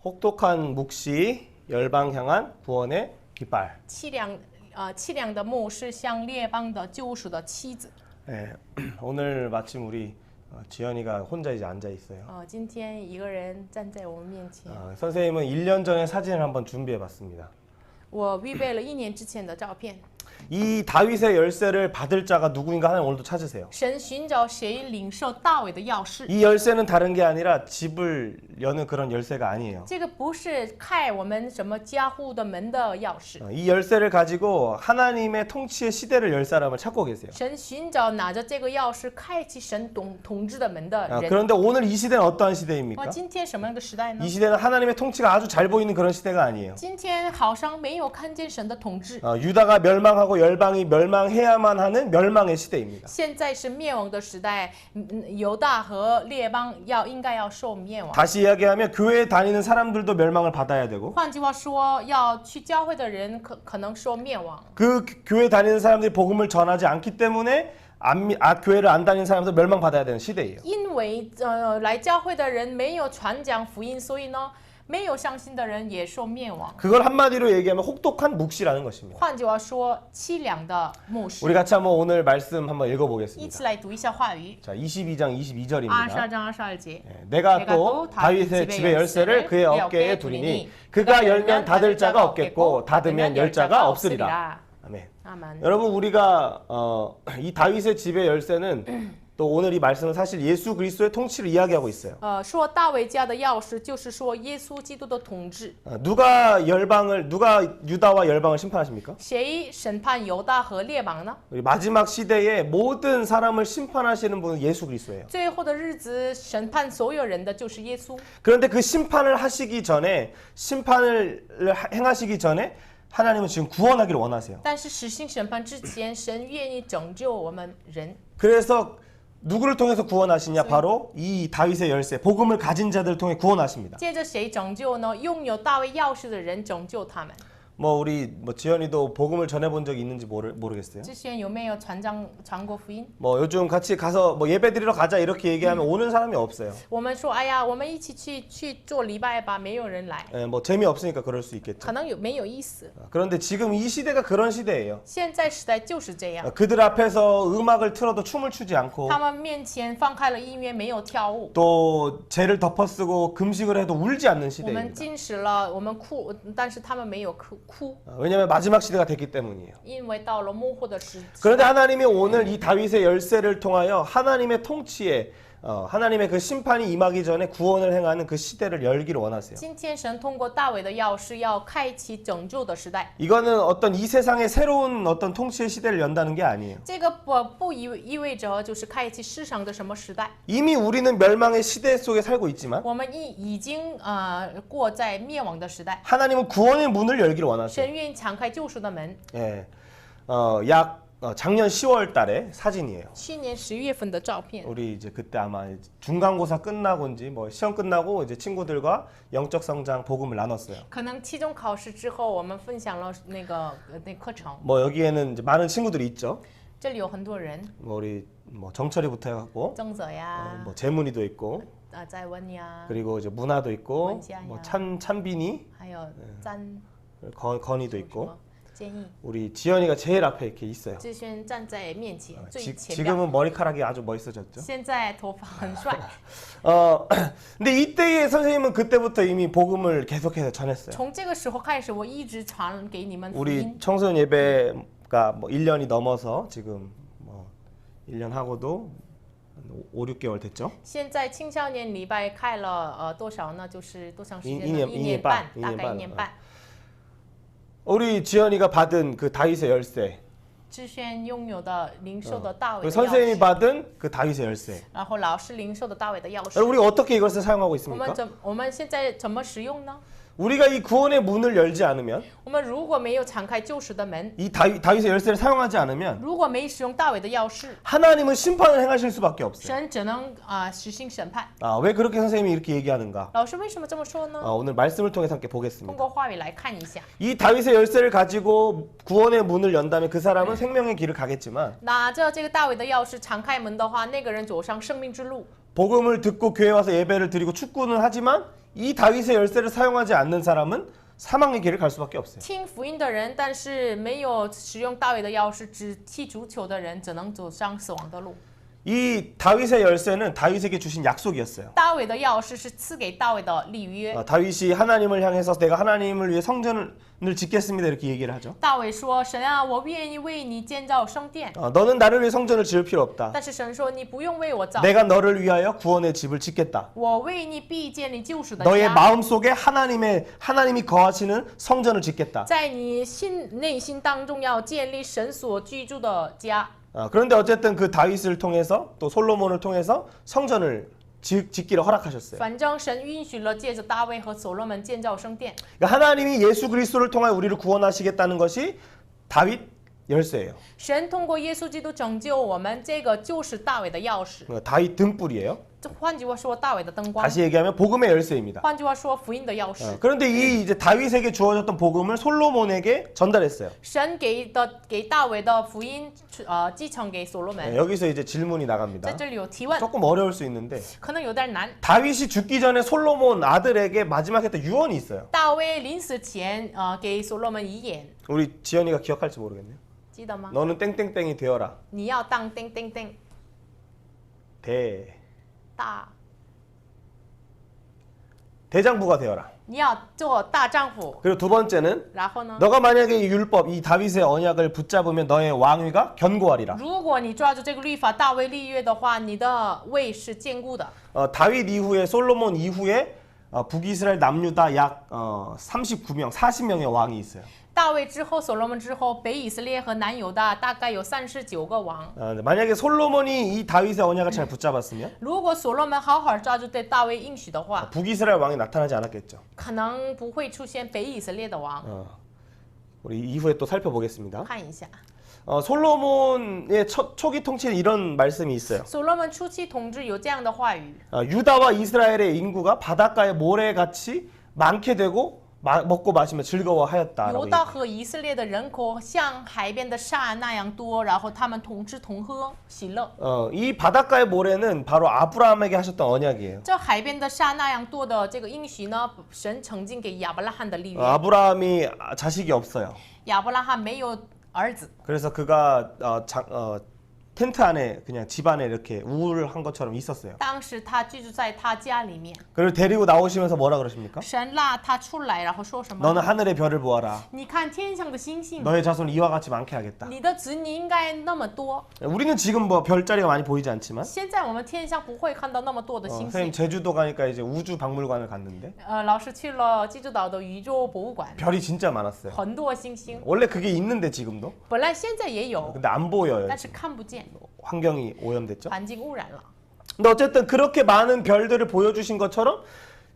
혹독한 묵시, 열방 향한 구원의 깃발. 凄凉的牧是向列邦的救赎的妻子。 네, 오늘 마침 우리 지연이가 혼자 이제 앉아 있어요. 今天一个人站在我们面前， 선생님은 1년 전에 사진을 한번 준비해봤습니다. 我预备了1年之前的照片。 이 다윗의 열쇠를 받을 자가 누구인가 하나님 오늘도 찾으세요. 神寻找谁领受大卫的钥匙？ 이 열쇠는 다른 게 아니라 집을 여는 그런 열쇠가 아니에요. 这个不是开我们什么家户的门的钥匙。 이 열쇠를 가지고 하나님의 통치의 시대를 열 사람을 찾고 계세요. 神寻找拿着这个钥匙开启神统治的门的人。 그런데 오늘 이 시대는 어떠한 시대입니까? 今天什么样的时代呢 이 ？ 시대는 하나님의 통치가 아주 잘 보이는 그런 시대가 아니에요. 今天好像没有看见神的统治。 유다가 멸망하고 열방이 멸망해야만 하는 멸망의 시대입니다. 现在是灭亡的时代，犹大和列邦应该要受灭亡。 다시 이야기하면 교회에 다니는 사람들도 멸망을 받아야 되고 换句话说，要去教会的人可能受灭亡。 그 교회 다니는 사람들이 복음을 전하지 않기 때문에 교회를 안 다니는 사람도 멸망받아야 되는 시대예요. 因为来教会的人没有传讲福音，所以呢，没有相信的人也受灭亡。 그걸 한마디로 얘기하면 혹독한 묵시라는 것입니다. 换句话说，凄凉的牧师。 우리 같이 한번 오늘 말씀 한번 一 읽어보겠습니다. 起来读一下话语。 자, 22장 22절입니다. 22章22节。 내가 또 다윗의 집의 열쇠를 그의 어깨에 두리니 그가 열면 닫을 자가 없겠고 닫으면 열 자가 없으리라. 아멘. 아멘. 여러분 우리가 이 다윗의 집의 열쇠는 또 오늘 이 말씀은 사실 예수 그리스도의 통치를 이야기하고 있어요. 说大卫家的钥匙，就是说耶稣基督的统治。 누가 유다와 열방을 심판하십니까? 谁审判犹大和列邦呢？ 우리 마지막 시대에 모든 사람을 심판하시는 분은 예수 그리스도예요. 最后的日子审判所有人的就是耶稣。 그런데 그 심판을 행하시기 전에 하나님은 지금 구원하기를 원하세요. 但是实行审判之前，神愿意拯救我们人。 그래서 누구를 통해서 구원하시냐? 바로 이 다윗의 열쇠, 복음을 가진 자들을 통해 구원하십니다. 接着谁拯救呢？拥有大卫钥匙的人拯救他们。 우리 지연이도 복음을 전해본 적이 있는지 모르겠어요. 之前有没有传过福音？ 요즘 같이 가서 예배 드리러 가자 이렇게 얘기하면 오는 사람이 없어요. 我们说，哎呀，我们一起去做礼拜吧，没有人来， 재미없으니까 그럴 수 있겠죠. 可能没有意思。 그런데 지금 이 시대가 그런 시대예요. 现在时代就是这样， 그들 앞에서 음악을 틀어도 춤을 추지 않고 他们面前放开了音乐，没有跳舞。 또 죄를 덮어쓰고 금식을 해도 울지 않는 我们 시대입니다. 禁食了，我们哭，但是他们没有哭。 왜냐하면 마지막 시대가 됐기 때문이에요. 因为到了幕后的时 그런데 하나님이 오늘 이 다윗의 열쇠를 통하여 하나님의 통치에 하나님의 그 심판이 임하기 전에 구원을 행하는 그 시대를 열기를 원하세요. 今天神通过大卫的钥匙，要开启拯救的时代。 이거는 어떤 이 세상의 새로운 어떤 통치의 시대를 연다는 게 아니에요. 这个不意味着就是开启世上的什么时代。 이미 우리는 멸망의 시대 속에 살고 있지만 我们已经过在灭亡的时代。 하나님은 구원의 문을 열기를 원하세요. 神愿意敞开救赎的门。 예, 작년 10월 달에 사진이에요. 去年11月份的照片。 우리 이제 그때 아마 중간고사 끝나고인지 시험 끝나고 이제 친구들과 영적 성장 복음을 나눴어요. 可能期中考试之后，我们分享了那课程。 여기에는 이제 많은 친구들이 있죠. 这里有很多人， 우리 정철이부터 해갖고 曾泽呀， 재문이도 있고 在温呀， 그리고 이제 문화도 있고 원지아야. 찬빈이 还有詹 건이도 있고 建议。 우리 지연이가 제일 앞에 이렇게 있어요. 志轩站在面前，最前面。 지금은 머리카락이 아주 멋있어졌죠. 现在头发很帅。 근데 이때에 선생님은 그때부터 이미 복음을 계속해서 전했어요. 从这个时候开始，我一直传给你们福 우리 音。 청소년 예배가 1년이 넘어서 지금 1년 하고도 5, 6개월 됐죠. 现在青少年礼拜开了多少呢？就是多长时间呢？ 1年半大概1年半。 우리 지연이가 받은 그 다윗의 열쇠, 志轩拥有的领受的大卫 그 的钥 선생님이 匙， 받은 그 다윗의 열쇠. 然后老师领受的大卫的钥 여러분 匙。 우리 어떻게 이것을 사용하고 있습니까? 我们现在怎么使用呢？ 우리가 이 구원의 문을 열지 않으면 我们如果没有敞开救赎的门， 이 다윗의 열쇠를 사용하지 않으면 如果没使用大卫的钥匙， 하나님은 심판을 행하실 수밖에 없어요. 神只能实行审判。 왜 그렇게 선생님이 이렇게 얘기하는가? 老师为什么这么说呢？ 오늘 말씀을 통해서 함께 通 보겠습니다. 过话语来看一下。 이 다윗의 열쇠를 가지고 구원의 문을 연다면 그 사람은 생명의 길을 가겠지만 拿着这个大卫的钥匙敞开门的话，那个人走上生命之路。 복음을 듣고 교회 와서 예배를 드리고 축구는 하지만 이 다윗의 열쇠를 사용하지 않는 사람은 사망의 길을 갈 수밖에 없어요. 听福音的人，但是没有使用大卫的钥匙，只踢足球的人，只能走上死亡的路。 이 다윗의 열쇠는 다윗에게 주신 약속이었어요. 大卫的钥匙是赐给大卫的立约。 다윗이 하나님을 향해서 내가 하나님을 위해 성전을 짓겠습니다 이렇게 얘기를 하죠. 大卫说：“神啊，我愿意为你建造圣殿。 너는 나를 위해 성전을 지을 필요 없다. 但是神说：“你不用为我造， 내가 너를 위하여 구원의 집을 짓겠다. 我为你必建立救赎的 너의 家， 마음 속에 하나님이 거하시는 성전을 짓겠다. 在你内心当中要建立神所居住的家。” 그런데 어쨌든 그 다윗을 통해서 또 솔로몬을 통해서 성전을 짓기를 허락하셨어요. 反正神允许了，借着大卫和所罗门建造圣殿。 그러니까 하나님이 예수 그리스도를 통하여 우리를 구원하시겠다는 것이 다윗 열쇠예요. 神通过耶稣基督拯救我们，这个就是大卫的钥匙。 다윗 등불이에요. 这换句话说，大卫的灯光。 다시 얘기하면 복음의 열쇠입니다. 换句话说，福音的钥匙。 그런데 이 이제 다윗에게 주어졌던 복음을 솔로몬에게 전달했어요. 神给大卫的福音，继承给所罗门。 여기서 이제 질문이 在 나갑니다. 这里有提问， 조금 어려울 수 있는데 可能有点难。 다윗이 죽기 전에 솔로몬 아들에게 마지막 했던 유언이 있어요. 大卫临死前，给所罗门遗言， 우리 지연이가 기억할지 모르겠네요. 记得吗？ 너는 땡땡땡이 되어라. 你要当叮叮叮 大， 대장부가 되어라. 你要做大丈夫。 그리고 두 번째는 然后呢？ 너가 만약에 이 율법, 이 다윗의 언약을 붙잡으면 너의 왕위가 견고하리라. 如果你抓住这个律法，大卫立约的话，你的位是坚固的。 다윗 이후에 솔로몬 이후에 북이스라엘 남유다 약 39명, 40명의 왕이 있어요. 大卫之后，所罗门之后，北以色列和南犹大大概有39个王。 만약에 솔로몬이 이 다윗의 언약을 잘 붙잡았으면 如果所罗门好好抓住对大卫应许的话， 북이스라엘 왕이 나타나지 않았겠죠. 可能不会出现北以色列的王。 우리 이후에 또 살펴보겠습니다. 看一下， 솔로몬의 초기 통치에 이런 말씀이 있어요. 所罗门初期统治有这样的话语： 유다와 이스라엘의 인구가 바닷가의 모래같이 많게 되고 먹고 마시며 즐거워하였다라고 犹大和以色列的人口像海边的沙那样多，然后他们同吃同喝，喜乐。 이 바닷가의 모래는 바로 아브라함에게 하셨던 언약이에요. 这海边的沙那样多的这个应许呢，神曾经给亚伯拉罕的立约。 아브라함이 자식이 없어요. 亚伯拉罕没有儿子， 그래서 그가 텐트 안에 그냥 집 안에 이렇게 우울을 한 것처럼 있었어요. 当时他居住在他家里面。 그리고 데리고 나오시면서 뭐라 그러십니까? 神拉他出来，然后说什么？ 너는 하늘의 별을 보아라. 你看天上的星星， 너의 자손 이와 같이 많게 하겠다. 你的子女应该那么多。 우리는 지금 뭐 별자리가 많이 보이지 않지만 现在我们天上不会看到那么多的星 선생님 星。 제주도 가니까 이제 우주 박물관을 갔는데 老师去了济州岛的宇宙博物馆， 별이 진짜 많았어요. 很多星星， 원래 그게 있는데 지금도 本来现在也有， 근데 안 보여요. 但是看不见， 환경이 오염됐죠. 环境污染了。 근데 어쨌든 그렇게 많은 별들을 보여주신 것처럼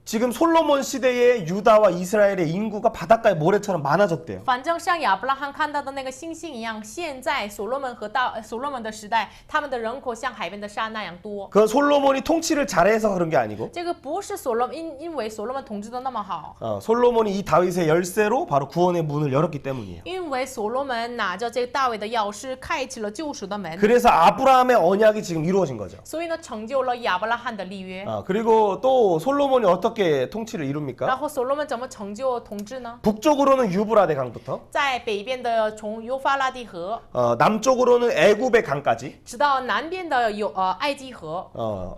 지금 솔로몬 시대의 유다와 이스라엘의 인구가 바닷가의 모래처럼 많아졌대요. 反正像亚伯拉罕看到的那个星星一样，现在所罗门的时代，他们的人口像海边的沙那样多。 그건 솔로몬이 통치를 잘해서 그런 게 아니고 这个不是所罗门因为所罗门统治的那么好， 솔로몬이 이 다윗의 열쇠로 바로 구원의 문을 열었기 때문이에요. 因为所罗门拿着这个大卫的钥匙，开启了救赎的门， 그래서 아브라함의 언약이 지금 이루어진 거죠. 所以呢，成就了亚伯拉罕的立约。 그리고 또 솔로몬이 어떻게 통치를 이룹니까? 然后所罗门怎么成就统治呢？ 북쪽으로는 유브라데 강부터 在北边的从幼发拉底河， 남쪽으로는 애굽의 강까지 直到南边的埃及河，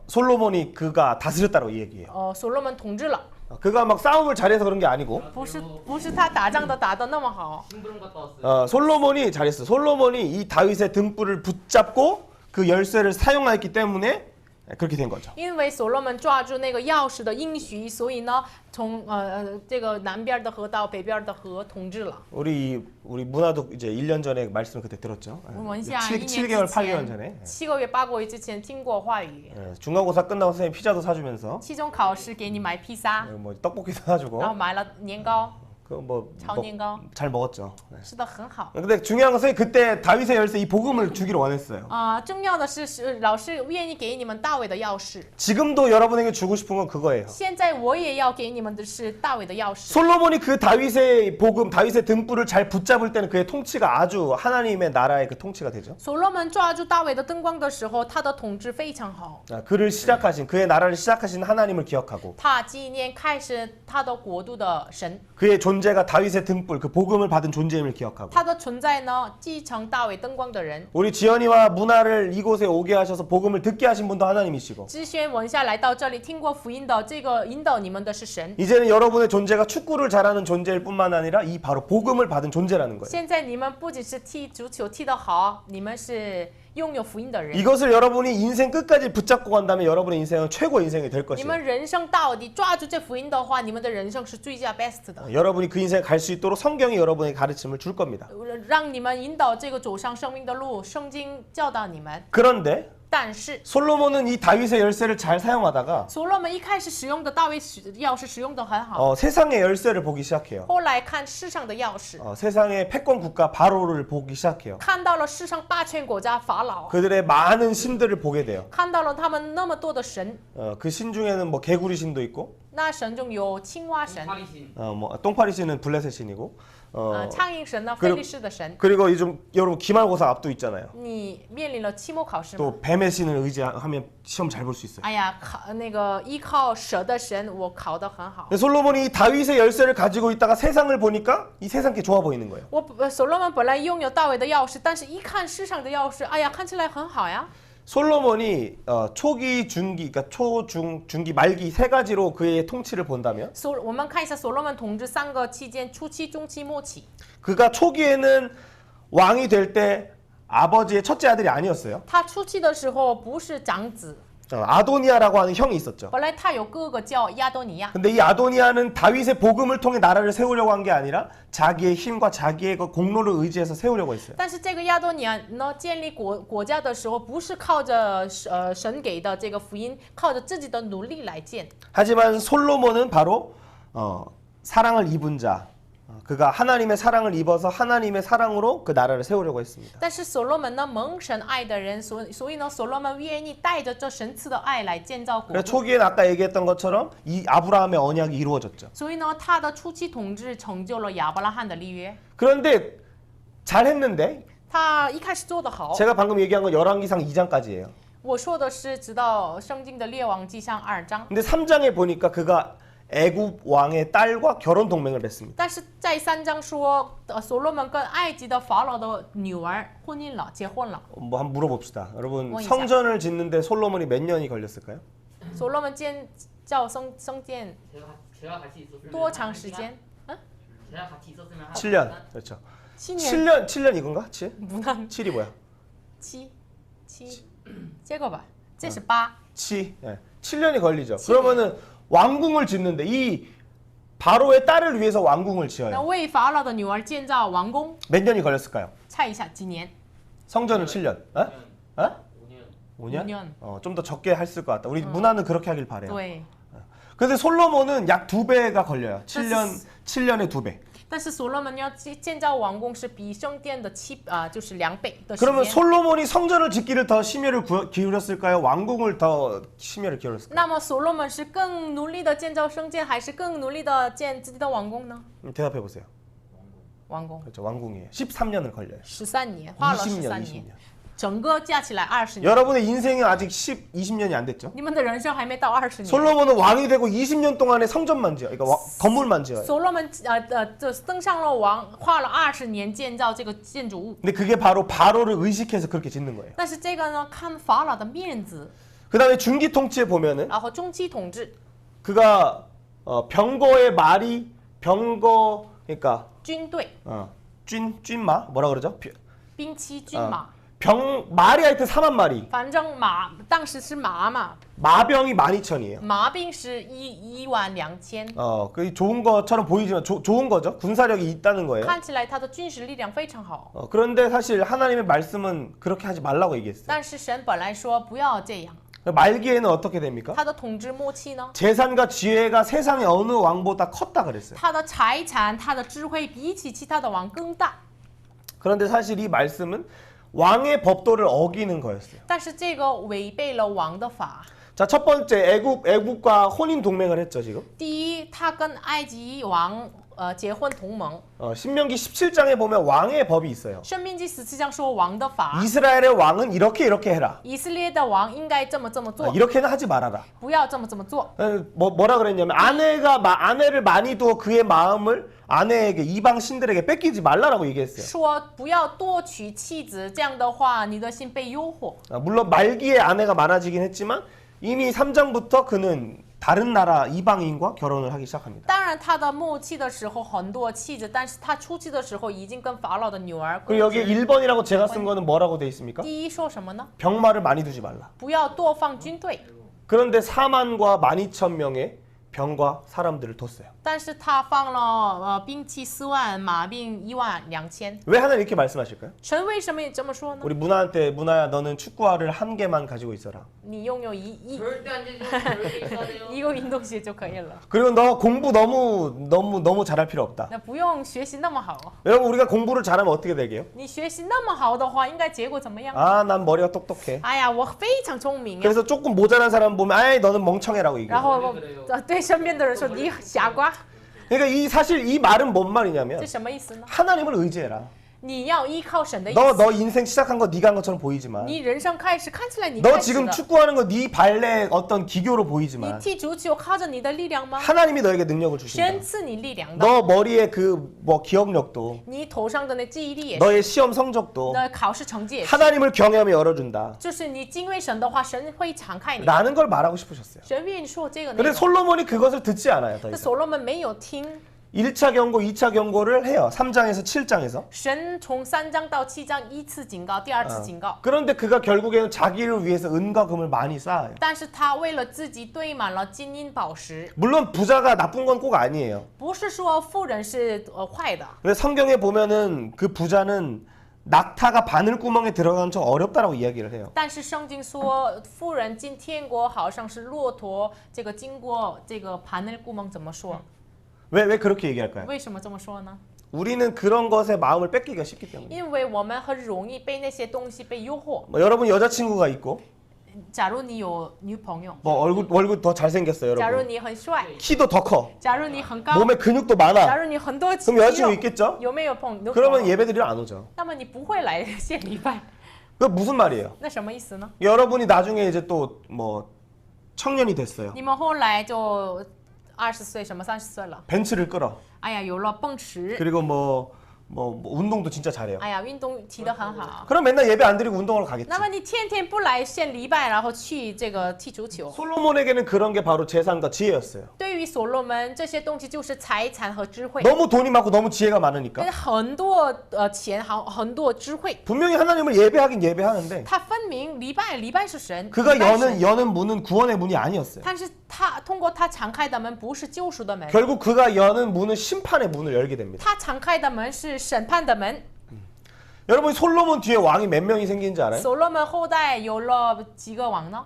솔로몬이 그가 다스렸다고 이 얘기해요. 所罗门统治了， 그가 막 싸움을 잘해서 그런 게 아니고 不是他打仗打得那么好， 심부름 갔다 왔어요. 솔로몬이 잘했어. 솔로몬이 이 다윗의 등불을 붙잡고 그 열쇠를 사용했기 때문에 그렇게 된 거죠. 因为所罗门抓住那个钥匙的应许，所以呢，从这个南边的河到北边的河统治了。 우리 문화도 이제 1년 전에 말씀 그때 들었죠. 我们像1年 7개월 之 8개월 前 전에 ，7个月8个月之前听过话语。 중간고사 끝나고 선생님 피자도 사주면서 期中考试给你买披萨， 뭐 떡볶이도 사주고 然后买了年糕，炒年糕 잘 먹었죠. 네. 吃的很好。 근데 중요한 것은 그때 다윗의 열쇠 이 복음을 주기를 원했어요. 重要的是老师愿意给你们大卫的钥匙。 지금도 여러분에게 주고 싶은 건 그거예요. 现在我也要给你们的是大卫的钥匙。 솔로몬이 그 다윗의 복음, 다윗의 등불을 잘 붙잡을 때는 그의 통치가 아주 하나님의 나라의 그 통치가 되죠. 所罗门抓住大卫的灯光的时候，他的统治非常好。 그를 시작하신 그의 나라를 시작하신 하나님을 기억하고 他纪念开始他的国度的神， 그의 존재가 다윗의 등불, 그 복음을 받은 존재임을 기억하고 他的存在呢，继承大卫灯光的人。 우리 지연이와 문화를 이곳에 오게 하셔서 복음을 듣게 하신 분도 하나님이시고 知轩文下来到这里听过福音的这个引导你们的是神。 이제는 여러분의 존재가 축구를 잘하는 존재일 뿐만 아니라 이 바로 복음을 받은 존재라는 거예요. 现在你们不只是踢足球踢得好，你们是拥有福音的人。 이것을 여러분이 인생 끝까지 붙잡고 간다면 여러분의 인생은 최고 인생이 될 你 것이에요. 们人生到底抓住这福音的话，你们的人生是最佳 best 的， 여러분이 그 인생에 갈 수 있도록 성경이 여러분에게 가르침을 줄 겁니다. 让你们引导这个走上生命的路。圣经教导你们， 그런데 但是 솔로몬은 이 다윗의 열쇠를 잘 사용하다가 所罗门一开始使用的大卫钥匙使用的很好， 세상의 열쇠를 보기 시작해요. 后来看世上的钥匙， 세상의 패권 국가 바로를 보기 시작해요. 看到了世上霸权国家法老， 그들의 많은 신들을 보게 돼요. 看到了他们那么多的神。 그 신 중에는 뭐 개구리 신도 있고 那神中有青蛙神， 뭐 똥파리 신은 블레셋 신이고 苍蝇神呢，菲利士的神。 그리고 요즘 여러분 기말고사 앞도 있잖아요. 你面临了期末考试吗？ 또 뱀의 신을 의지하면 시험 잘 볼 수 있어요. 哎呀，那个依靠蛇的神，我考得很好。 근데 솔로몬이 이 다윗의 열쇠를 가지고 있다가 세상을 보니까 이 세상 게 좋아 보이는 거예요. 所罗门本来拥有大卫的钥匙，但是一看世上的钥匙，哎呀，看起来很好呀。 솔로몬이 초기, 중기, 그러니까 초, 중, 중기, 말기 세 가지로 그의 통치를 본다면 我们看一下所罗门统治三个期间：初期、中期、末期。 그가 초기에는 왕이 될 때 아버지의 첫째 아들이 아니었어요. 他初期的时候不是长子， 아도니아라고 하는 형이 있었죠. 本来他有哥哥叫亚多尼亚， 근데 이 아도니아는 다윗의 복음을 통해 나라를 세우려고 한 게 아니라 자기의 힘과 자기의 그 공로를 의지해서 세우려고 했어요. 但是这个亚多尼亚呢，建立国家的时候，不是靠着神给的这个福音，靠着自己的努力来建。 하지만 솔로몬은 바로 사랑을 입은 자, 그가 하나님의 사랑을 입어서 하나님의 사랑으로 그 나라를 세우려고 했습니다. 但是所罗门呢，蒙神爱的人，所以呢，所罗门愿意带着这神赐的爱来建造国 그래서 度。 초기엔 아까 얘기했던 것처럼 이 아브라함의 언약이 이루어졌죠. 所以呢，他的初期统治成就了亚伯拉罕的立约。 그런데 잘했는데 他一开始做得好。 제가 방금 얘기한 건 열왕기상 2장까지예요. 我说的是直到圣经的列王记上2章， 근데 3장에 보니까 그가 애굽 왕의 딸과 결혼 동맹을 맺습니다. 但是在3章说，所罗门跟埃及的法老的女儿婚姻了，结婚了。 뭐 한번 물어봅시다. 여러분 원이자. 성전을 짓는데 솔로몬이 몇 년이 걸렸을까요? 所罗门建圣殿 제가 같이 있었으면 多长时间？ 제가 같이 있었으면 7년. 그렇죠. 7年。 7년 이건가? 7? 不能 7이 뭐야? 7，结果吧，这是8。 7. 예. 7년이 걸리죠. 7년. 그러면은 왕궁을 짓는데 이 바로의 딸을 위해서 왕궁을 那 지어요. 为法老的女儿建造王宫， 몇 년이 걸렸을까요? 猜一下几年？ 성전은 7년. 어? 어? 5년. 5년? 좀 더 적게 했을 것 같다. 우리 문화는 그렇게 하길 바래요. 对。 근데 솔로몬은 약 2배가 걸려요. 7년에 2배. 但是所罗门要建造王宫是比圣殿的就是2倍的时 그러면 间。 솔로몬이 성전을 짓기를 더 심혈을 기울였을까요? 왕궁을 더 심혈을 기울였을까요? 那么所罗门是更努力的建造圣殿，还是更努力的建自己的王宫呢？ 대답해 보세요. 王宫 그렇죠. 왕궁이에요. 13년을 걸려요. 13年，花了 20년, 13 20년. 年，整个加起来20年。 여러분의 인생이 아직 20년이 안 됐죠? 你们的人生还没到20年。 솔로몬은 왕이 되고 20년 동안에 성전만 지어요. 그러니까 건물만 지어요. 所罗门就登上了王，花了20年建造这个建筑物。 근데 그게 바로 바로를 의식해서 그렇게 짓는 거예요. 但是这个呢，看法老的面子， 그다음에 중기 통치에 보면은 然后中期统治， 그가 병거의 말이 병거 그러니까 军队、 찐마 뭐라 그러죠? 兵器、军马， 말이 하여튼 4만 마리. 反正马当时是马嘛， 마병이 12,000이에요. 马兵是12000。 그 좋은 것처럼 보이지만 좋은 거죠. 군사력이 있다는 거예요. 看起来他的军事力量非常好， 그런데 사실 하나님의 말씀은 그렇게 하지 말라고 얘기했어요. 但是神本来说不要这样， 말기에는 어떻게 됩니까? 他的统治末期呢， 재산과 지혜가 세상의 어느 왕보다 컸다 그랬어요. 他的财产、他的智慧比起其他的王更大。 그런데 사실 이 말씀은 왕의 법도를 어기는 거였어요. 但是这个违背了王的法。 자, 첫 번째 애국과 혼인 동맹을 했죠, 지금. 第一，他跟埃及王结婚同盟。 신명기 17장에 보면 왕의 법이 있어요. 申命记17章说王的法， 이스라엘의 왕은 이렇게 해라. 以色列的王应该这么做， 이렇게는 하지 말아라. 不要这么做。 뭐라 그랬냐면 아내를 많이 두어 그의 마음을 아내에게 이방 신들에게 뺏기지 말라라고 얘기했어요. 说不要多娶妻子，这样的话你的心被诱惑。 물론 말기에 아내가 많아지긴 했지만 이미 3장부터 그는 다른 나라 이방인과 결혼을 하기 시작합니다. 当然，他的末期的时候很多妻子，但是他初期的时候已经跟法老的女儿。 그리고 여기 1번이라고 제가 쓴 거는 뭐라고 돼 있습니까? 第一说什么呢？ 병마를 많이 두지 말라. 不要多放军队。 그런데 4만과 12,000명의 병과 사람들을 뒀어요. 但是他放了兵器4万，马兵12000。 왜 하나님 이렇게 말씀하실까요? 神为什么也这么说呢？ 우리 문화야 너는 축구화를 한 개만 가지고 있어라. 你拥有一 절대 안 되죠. 절대 있어야 돼요. 个运动鞋就可以了， 그리고 너 공부 너무 잘할 필요 없다. 那不用学习那么好。 여러분 우리가 공부를 잘하면 어떻게 되게요? 你学习那么好的话，应该结果怎么样？ 아, 난 머리가 똑똑해. 哎呀，我非常聪明呀。 그래서 조금 모자란 사람 보면 아이 너는 멍청해라고 然 얘기해요. 后对身边的人说你傻瓜， 그러니까 사실 이 말은 뭔 말이냐면 这什么意思呢？ 하나님을 의지해라. 你要依靠神的意 너 思。 너 인생 시작한 거 네가 한 것처럼 보이지만 你人生开始看起来你 너 开始 지금 了， 축구하는 거 네 발레 어떤 기교로 你 보이지만 踢足球靠着你的力量吗？ 하나님이 너에게 능력을 神 주신다. 赐你力量的， 너 머리에 기억력도 你头上的那记忆力也是， 너의 시험 성적도 那考试成绩也是。 하나님을 경외하며 열어준다. 就是你敬畏神的话，神会敞开你。 라는 걸 말하고 싶으셨어요. 神愿意说这个内 근데 容， 솔로몬이 그것을 듣지 않아요. 더 那 이상. 所罗门没有听。 1차 경고, 2차 경고를 해요. 3장에서 7장에서. 神从3章到7章依次警告，第二次警告。 그런데 그가 결국에는 자기를 위해서 은과 금을 많이 쌓아요. 但是他为了自己堆满了金银宝石， 물론 부자가 나쁜 건 꼭 아니에요. 不是说富人是坏的。 근데 성경에 보면은 그 부자는 낙타가 바늘구멍에 들어가는 척 어렵다라고 이야기를 해요. 但是圣经说，富人进天国好像是骆驼这个经过这个盘内구멍怎么说？ 왜 그렇게 얘기할까요? 为什么这么说呢？ 우리는 그런 것에 마음을 뺏기기가 쉽기 때문에. 因为我们很容易被那些东西被诱惑。 뭐 여러분 여자친구가 있고 假如你有女朋友， 뭐 얼굴 더 잘생겼어요, 假如 여러분. 你很帅， 키도 더 커. 假如你很高， 몸에 근육도 假 많아. 如你很多肌 그럼 여자친구 肉， 있겠죠? 有没有朋友？ 그러면 예배드리러 안 오죠. 那么你不会来献礼拜， 그 무슨 말이에요? 那什么意思呢？ 여러분이 나중에 이제 또 뭐 청년이 됐어요. 你们后来就20岁什么30岁了， 벤츠를 끌어. 哎呀，有了蹦池， 그리고 뭐 운동도 진짜 잘해요. 哎呀，运动踢得很好。 그럼 맨날 예배 안 드리고 운동을 가겠지. 那么你天天不来献礼拜，然后去这个踢足球， 솔로몬에게는 그런 게 바로 재산과 지혜였어요. 对于所罗门这些东西就是财产和智慧， 너무 돈이 많고 너무 지혜가 많으니까 跟很多钱很多智慧。 분명히 하나님을 예배하긴 예배하는데 他分明礼拜是神， 그가 礼拜神 여는 문은 구원의 문이 아니었어요. 但是他通过他敞开的门不是救赎的门， 결국 그가 여는 문은 심판의 문을 열게 됩니다. 他敞开的门是审判的门。 여러분 솔로몬 뒤에 왕이 몇 명이 생긴지 알아요? 所罗门后代有了几个王呢？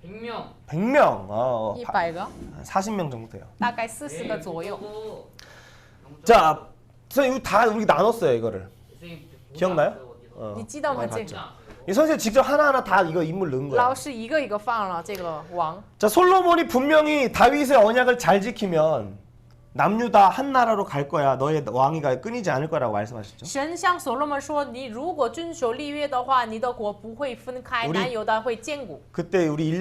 100명. 100명. 100个， 40명 정도 돼요. 大概40个左右。 자, 선생님 이거 다 우리 나눴어요, 이거를. 기억나요? 你记得吗？ 많이 这 봤죠. 个 이 선생님 직접 하나하나 다 이거 인물 넣은 老 거예요. 师一个一个放了这个王。 자, 솔로몬이 분명히 다윗의 언약을 잘 지키면 남유 다 한 나라로 갈 거야. 너의 왕위가 끊이지 않을 거라고 말씀하셨죠. 神向所罗门说：“你如果遵守立约的话，你的国不会分开， 우리 南犹大会坚固。 그때 우리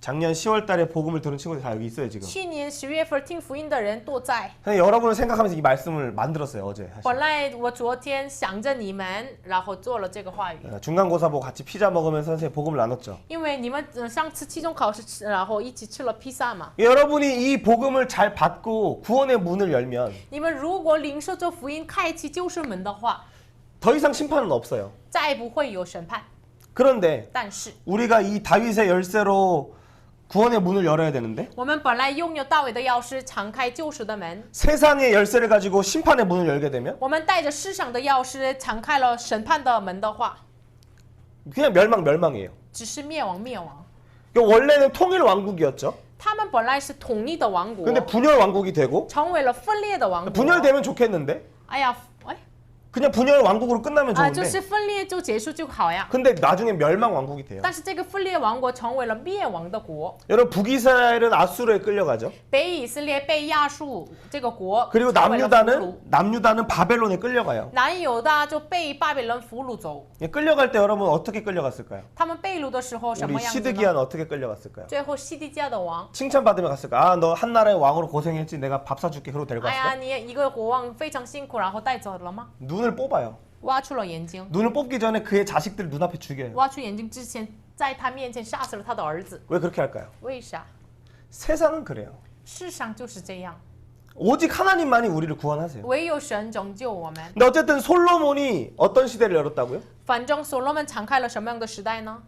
작년 10월 달에 복음을 들은 친구들 다 여기 있어요, 지금. 去年10月份听福音的人都在。 선생님, 여러분을 생각하면서 이 말씀을 만들었어요, 어제. 사실. 本来我昨天想着你们，然后做了这个话语， 중간고사 보고 같이 피자 먹으면서 선생님 복음을 나눴죠. 因为你们上次期中考试吃，然后一起吃了披萨嘛。 여러분이 이 복음을 잘 받고 구원의 문을 열면 你们如果领受这福音，开启救赎门的话， 더 이상 심판은 없어요. 再不会有审判。 그런데 但是 우리가 이 다윗의 열쇠로 구원의 문을 열어야 되는데 我们本来拥有大卫的钥匙，敞开救赎的门。 세상의 열쇠를 가지고 심판의 문을 열게 되면 我们带着世上的钥匙，敞开了审判的门的话， 그냥 멸망이에요. 只是灭亡灭亡。 그러니까 원래는 통일 왕국이었죠. 他们本来是统一的王国， 근데 분열 왕국이 되고 成为了分裂的王国。 분열되면 좋겠는데 哎呀，哎， 그냥 분열 왕국으로 끝나면 啊，就 좋은데 是分裂就结束就好呀。 근데 나중에 멸망 왕국이 돼요. 但是这个分裂王国成为了灭亡的国， 여러분 북이스라엘은 아수르에 끌려가죠. 北以色列被亚述这个国 그리고 成为了俘虏， 남유다는 바벨론에 끌려가요. 南犹大就被巴比伦俘虏走。 끌려갈 때 여러분 어떻게 끌려갔을까요? 他们被掳的时候什 우리 么样子呢？ 시드기야는 어떻게 끌려갔을까요? 最后西底家的王， 칭찬받으며 갔을까? 아, 너 한 나라의 왕으로 고생했지. 내가 밥 사줄게. 그러고 데리고 哎呀， 갔을까? 你一个国王非常辛苦，然后带走了吗？ 눈을 뽑아요. 挖出了眼睛， 눈을 뽑기 전에 그의 자식들 눈앞에 죽여요. 挖出眼睛之前，在他面前杀死了他的儿子。 왜 그렇게 할까요? 为啥？ 세상은 그래요. 世上就是这样， 오직 하나님만이 우리를 구원하세요. 唯有神拯救我们。 근데 어쨌든 솔로몬이 어떤 시대를 열었다고요? 反正所罗门敞开了什么样的时代呢？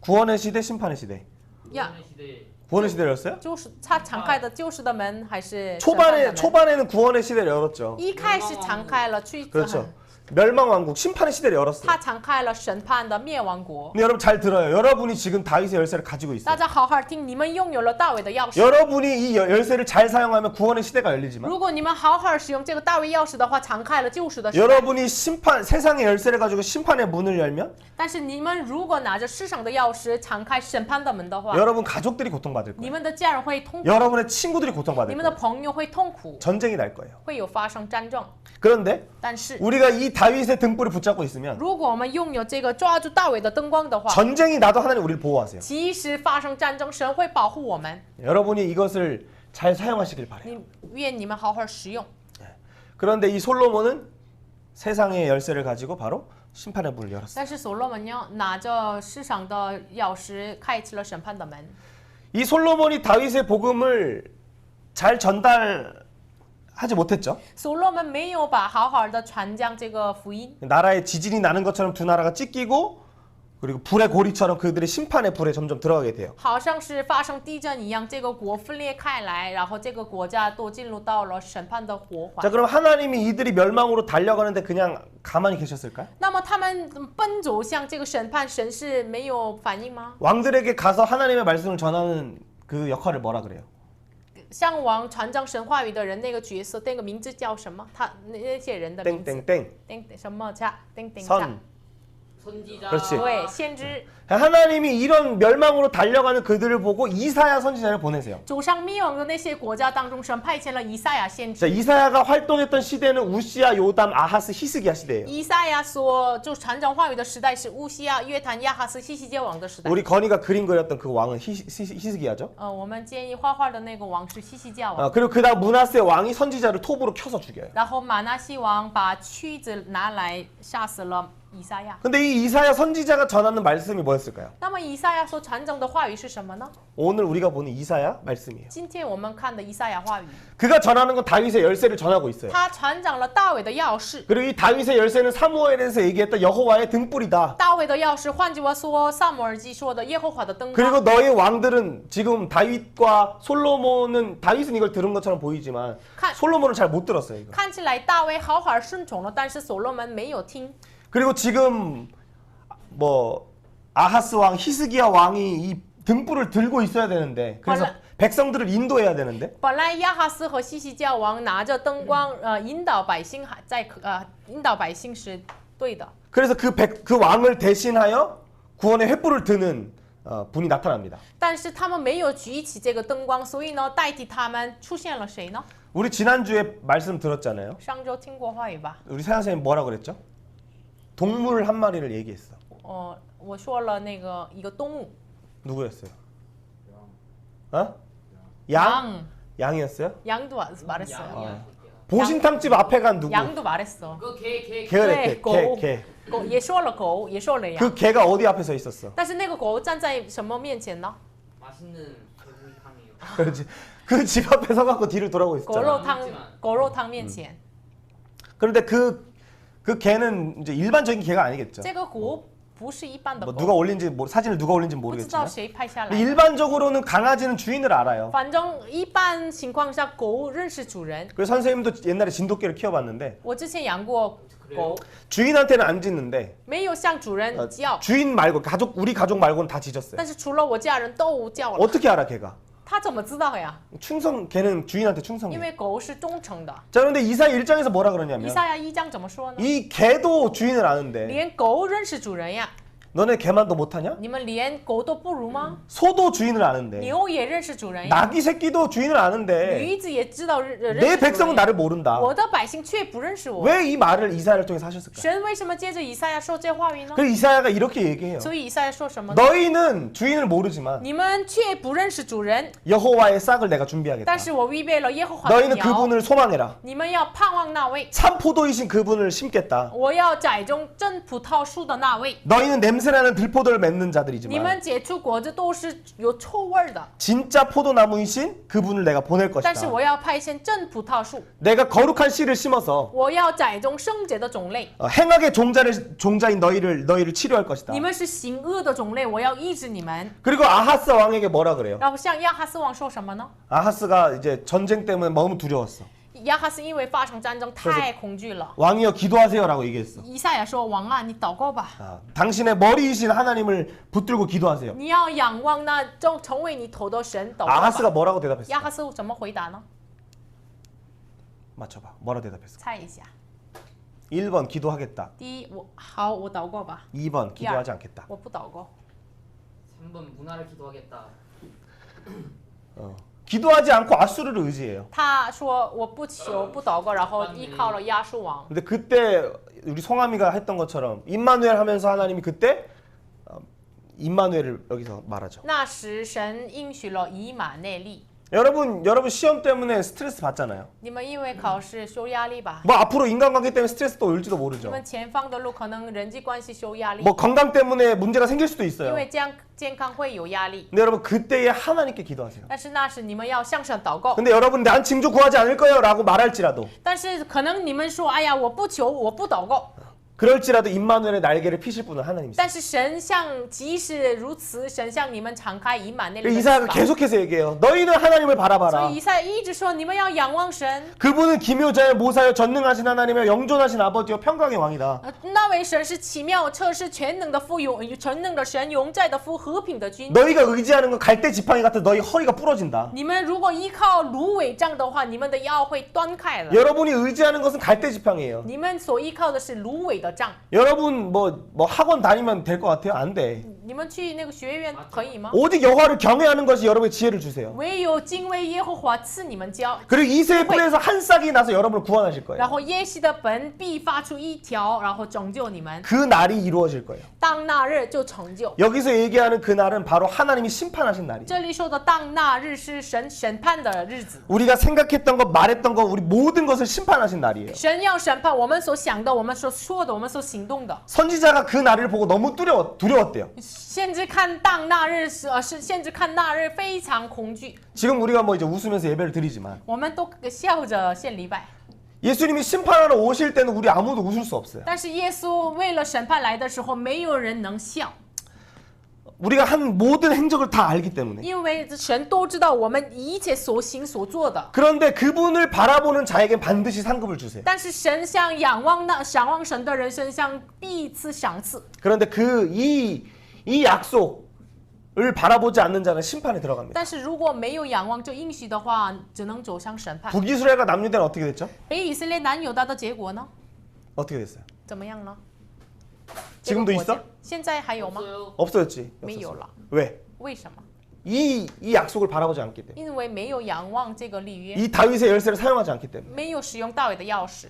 구원의 시대, 심판의 시대. 야. 구원의 시대. 구원의 시대를 열었어요? 就是他敞开的救世的门，还是审判的门 초반에는 구원의 시대를 열었죠. 一开始敞开了去 그렇죠. 멸망 왕국, 심판의 시대를 열었어요. 他敞开了审判的灭亡国。 근데 여러분 잘 들어요. 여러분이 지금 다윗의 열쇠를 가지고 大 있어요. 家好好听，你们拥有了大卫的钥匙。 여러분이 이 열쇠를 잘 사용하면 구원의 시대가 열리지만 如果你们好好使用这个大卫钥匙的话，敞开了救世的时代。 여러분이 세상의 열쇠를 가지고 심판의 문을 열면 但是你们如果拿着世上的钥匙敞开审判的门的话， 여러분 가족들이 고통받을 你 거예요. 们的家人会痛苦， 여러분의 친구들이 你 고통받을 们的 거예요. 朋友会痛苦， 전쟁이 날 거예요. 会有发生战争。 그런데 但是 우리가 이 다윗의 등불을 붙잡고 있으면 如果我们拥有这个抓住大卫的灯光的话， 전쟁이 나도 하나님 우리를 보호하세요. 即使发生战争，神会保护我们。 여러분이 이것을 잘 사용하시길 바래요. 你愿你们好好使用。 그런데 이 솔로몬은 세상의 열쇠를 가지고 바로 심판의 문을 열었어요. 但是所罗门呢，拿着世上的钥匙，开启了审判的门。 이 솔로몬이 다윗의 복음을 잘 전달하지 못했죠. 所罗门没有把好好的传讲这个福音， 나라에 지진이 나는 것처럼 두 나라가 찢기고 그리고 불의 고리처럼 그들의 심판의 불에 점점 들어가게 돼요. 好像是发生地震一样，这个国分裂开来，然后这个国家都进入到了审判的火 자, 环。 그럼 하나님이 이들이 멸망으로 달려가는데 그냥 가만히 계셨을까요? 那么他们奔走向这个审判，神是没有反应吗？ 왕들에게 가서 하나님의 말씀을 전하는 그 역할을 뭐라 그래요? 向王传讲神话语的人那个角色，那个名字叫什么？他那些人的名字， 땡땡땡 丁什么家？丁丁家。 선. 선지자. 그렇지. 对，先知。 하나님이 이런 멸망으로 달려가는 그들을 보고 이사야 선지자를 보내세요. 走上灭亡的那些国家当中，神派遣了以赛亚先 자, 知。 이사야가 활동했던 시대는 우시야, 요담, 아하스, 히스기야 시대예요. 以赛亚所就传讲话语的时代是乌西亚、约坦、亚哈斯、希西家王的时代。 우리 건이가 그림 그렸던 그 왕은 히스기야죠. 我们建议画画的那个王是希西家王。 그리고 그다음 문하세 왕이 선지자를 톱으로 켜서 죽여요. 然后马纳西王把曲子拿来杀死了以赛亚。 근데 이 이사야 선지자가 전하는 말씀이 뭐였을까요? 那么以赛亚所传讲的话语是什么呢？ 오늘 우리가 보는 이사야 말씀이에요. 今天我们看的以赛亚话语， 그가 전하는 건 다윗의 열쇠를 전하고 있어요. 他传讲了大卫的钥匙。 그리고 이 다윗의 열쇠는 사무엘에서 얘기했던 여호와의 등불이다. 大卫的钥匙，换句话说，萨姆耳记说的耶和华的灯 그리고 光。 너의 왕들은 지금 다윗과 솔로몬은 다윗은 이걸 들은 것처럼 보이지만 칸. 솔로몬은 잘 못 들었어요. 이거. 看起来大卫好好顺从了，但是所罗门没有听。 그리고 지금 뭐 아하스 왕, 히스기야 왕이 이 등불을 들고 있어야 되는데 그래서 원래- 백성들을 인도해야 되는데 本来亚哈斯和西西家王拿着灯光，引导百姓，引导百姓是对的。 그래서 그 왕을 대신하여 구원의 횃불을 드는 분이 나타납니다. 但是他们没有举起这个灯光，所以呢，代替他们出现了谁呢？ 우리 지난주에 말씀 들었잖아요. 上周听过话语吧？ 우리 사양 선생님 뭐라 그랬죠? 동물 한 마리를 얘기했어. 我说了那个一个动物， 누구였어요? 어? 양? 양이었어요? 양도 말했어요. 양이야. 보신탕집 앞에 간 누구? 양도 말했어. 그 개. 개래, 네, 개. 狗也说了狗，也说了羊。 그 개가 어디 앞에 서 있었어? 但是那个狗站在什么面前呢？ 맛있는 개구리탕이요. 그렇지. 그 집 앞에 서갖고 뒤를 돌아보고 狗 있었잖아. 肉汤，狗肉汤面前， 그런데 그 개는 이제 일반적인 개가 아니겠죠. 这个狗不是一般的 뭐 狗， 누가 올린지 사진을 누가 올린지 不知道 모르겠지만 谁拍下来 근데 的。 일반적으로는 강아지는 주인을 알아요. 反正一般情况下，狗认识主人。 그래서 선생님도 옛날에 진돗개를 키워봤는데 我之前养过狗， 주인한테는 안 짖는데 没有向主人叫， 주인 말고 우리 가족 말고는 다 짖었어요. 但是除了我家人都叫了。 어떻게 알아 걔가? 他怎么知道呀？ 걔는 주인한테 因 충성해. 为狗是忠诚的。 자 그런데 이사야 1장에서 뭐라 以 그러냐면 赛亚1章怎么说呢？ 이 개도 주인을 아는데 连狗认识主人呀， 너네 개만도 못하냐? 你们连狗都不如吗？ 소도 주인을 아는데 牛也认识主人呀， 나귀 새끼도 주인을 아는데 驴子也知道认 내 识主 백성은 人。 나를 모른다. 我的百姓却不认识我。 왜 이 말을 이사야를 통해서 하셨을까? 神为什么接着以赛亚说这话语呢？ 그래서 이사야가 이렇게 얘기해요. 所以以赛亚说什么呢？ 너희는 주인을 모르지만 你们却不认识主人， 여호와의 싹을 내가 준비하겠다. 但是我预备了耶和华的 너희는 苗， 그분을 소망해라. 你们要盼望那位， 참 포도이신 그분을 심겠다. 我要栽种真葡萄树的那位。 너희는 냄새나는 들포도를 맺는 你 자들이지만 们结出果子都是有臭味儿的， 진짜 포도나무이신 그분을 내가 보낼 但是 것이다. 我要派遣真葡萄树， 내가 거룩한 씨를 심어서 我要栽种圣洁的种类。 행악의 종자인 너희를 치료할 것이다. 你们是行恶的种类，我要医治你们。 그리고 아하스 왕에게 뭐라 그래요? 然后向亚哈斯王说什么呢？ 아하스가 이제 전쟁 때문에 너무 두려웠어. 亚哈斯因为发生战争太恐惧了。 왕이여 기도하세요라고 얘기했어. 以赛亚说：“王啊，你祷告吧， 당신의 머리이신 하나님을 붙들고 기도하세요. 你要仰望那成为你头的神，祷告吧。 아하스가 뭐라고 대답했어? 亚哈斯怎么回答呢？ 맞춰봐. 뭐라고 대답했어? 猜一下。 1번 기도하겠다. 第一，我祷告吧。 2번 기도하지 않겠다. 我不祷告。 3번 문화를 기도하겠다. 기도하지 않고 아수르를 의지해요. 他说我不求不祷告，然后依靠了亚述王。 근데 그때 우리 송아미가 했던 것처럼 임마누엘 하면서 하나님이 그때 임마누엘을 여기서 말하죠. 那时神应许了以马内利。 여러분 시험 때문에 스트레스 받잖아요. 你们因为考试受压力吧？ 뭐 앞으로 인간관계 때문에 스트레스 또 올지도 你 모르죠. 们前方的路可能人际关系受压力， 뭐 건강 때문에 문제가 생길 수도 因 있어요. 为这样健康会有压力。 근데 여러분 그때에 하나님께 기도하세요. 但是那时你们要向神祷告。 근데 여러분 난 징조 구하지 않을 거예요라고 말할지라도 但是可能你们说，哎呀，我不求，我不祷告。 그럴지라도 임마누엘의 날개를 피실 분은 하나님이세요. 但是神向，即使如此，神向你们敞开以马内利的翅 이사야가 膀。 계속해서 얘기해요. 너희는 하나님을 所 바라봐라. 以以赛一直说，你们要仰望神。 그분은 기묘자여 모사여 전능하신 하나님이여 영존하신 아버지여 평강의 왕이다. 那位神是奇妙、测试全能的父，全能的神，永在的父，和平的君。 너희가 의지하는 건 갈대 지팡이 같아 너희 허리가 부러진다. 你们如果依靠芦苇杖的话，你们的腰会断开了。 여러분이 의지하는 것은 갈대 지팡이에요. 你们所依靠的是芦苇的杖。 여러분 뭐 학원 다니면 될 것 같아요? 안 돼. 你们去那个学院可以吗？ 오직 여호와를 경외하는 것이 여러분의 지혜를 주세요. 唯有敬畏耶和华赐你们教。 그리고 이새의 뿔에서 한 싹이 나서 여러분을 구원하실 然 거예요. 后耶西的本必发出一条，然后拯救你们。 그 날이 이루어질 거예요. 当那日就成就。 여기서 얘기하는 그 날은 바로 하나님이 심판하신 날이에요. 这里说的当那日是神审判的日子， 우리가 생각했던 것, 말했던 것, 우리 모든 것을 심판하신 날이에요. 神要审判我们所想的、我们所说的、我们所行动的。 선지자가 그 날을 보고 너무 두려웠대요. 甚至看当那日甚至看那日非常恐惧。 지금 우리가 뭐 이제 웃으면서 예배를 드리지만 我们都笑着献礼拜， 예수님이 심판하러 오실 때는 우리 아무도 웃을 수 없어요. 但是耶稣为了审判来的时候，没有人能笑， 우리가 한 모든 행적을 다 알기 때문에. 因为神都知道我们一切所行所做的。 그런데 그분을 바라보는 자에겐 반드시 상급을 주세요. 但是神向仰望神的人身上必赐赏赐。 그런데 이 약속을 바라보지 않는 자는 심판에 들어갑니다. 但是如果没有仰望这应许的话，只能走向审判。 북이스라엘과 남유대는 어떻게 됐죠? 北以色列南犹大的结果呢？ 어떻게 됐어요? 怎么样呢？ 지금도 这个国家 있어? 现在还有吗？ 없어요. 없어졌지. 没有了。 왜? 为什么？ 이 약속을 바라보지 않기 때문에. 因为没有仰望这个立约， 이 다윗의 열쇠를 사용하지 않기 때문에. 没有使用大卫的钥匙，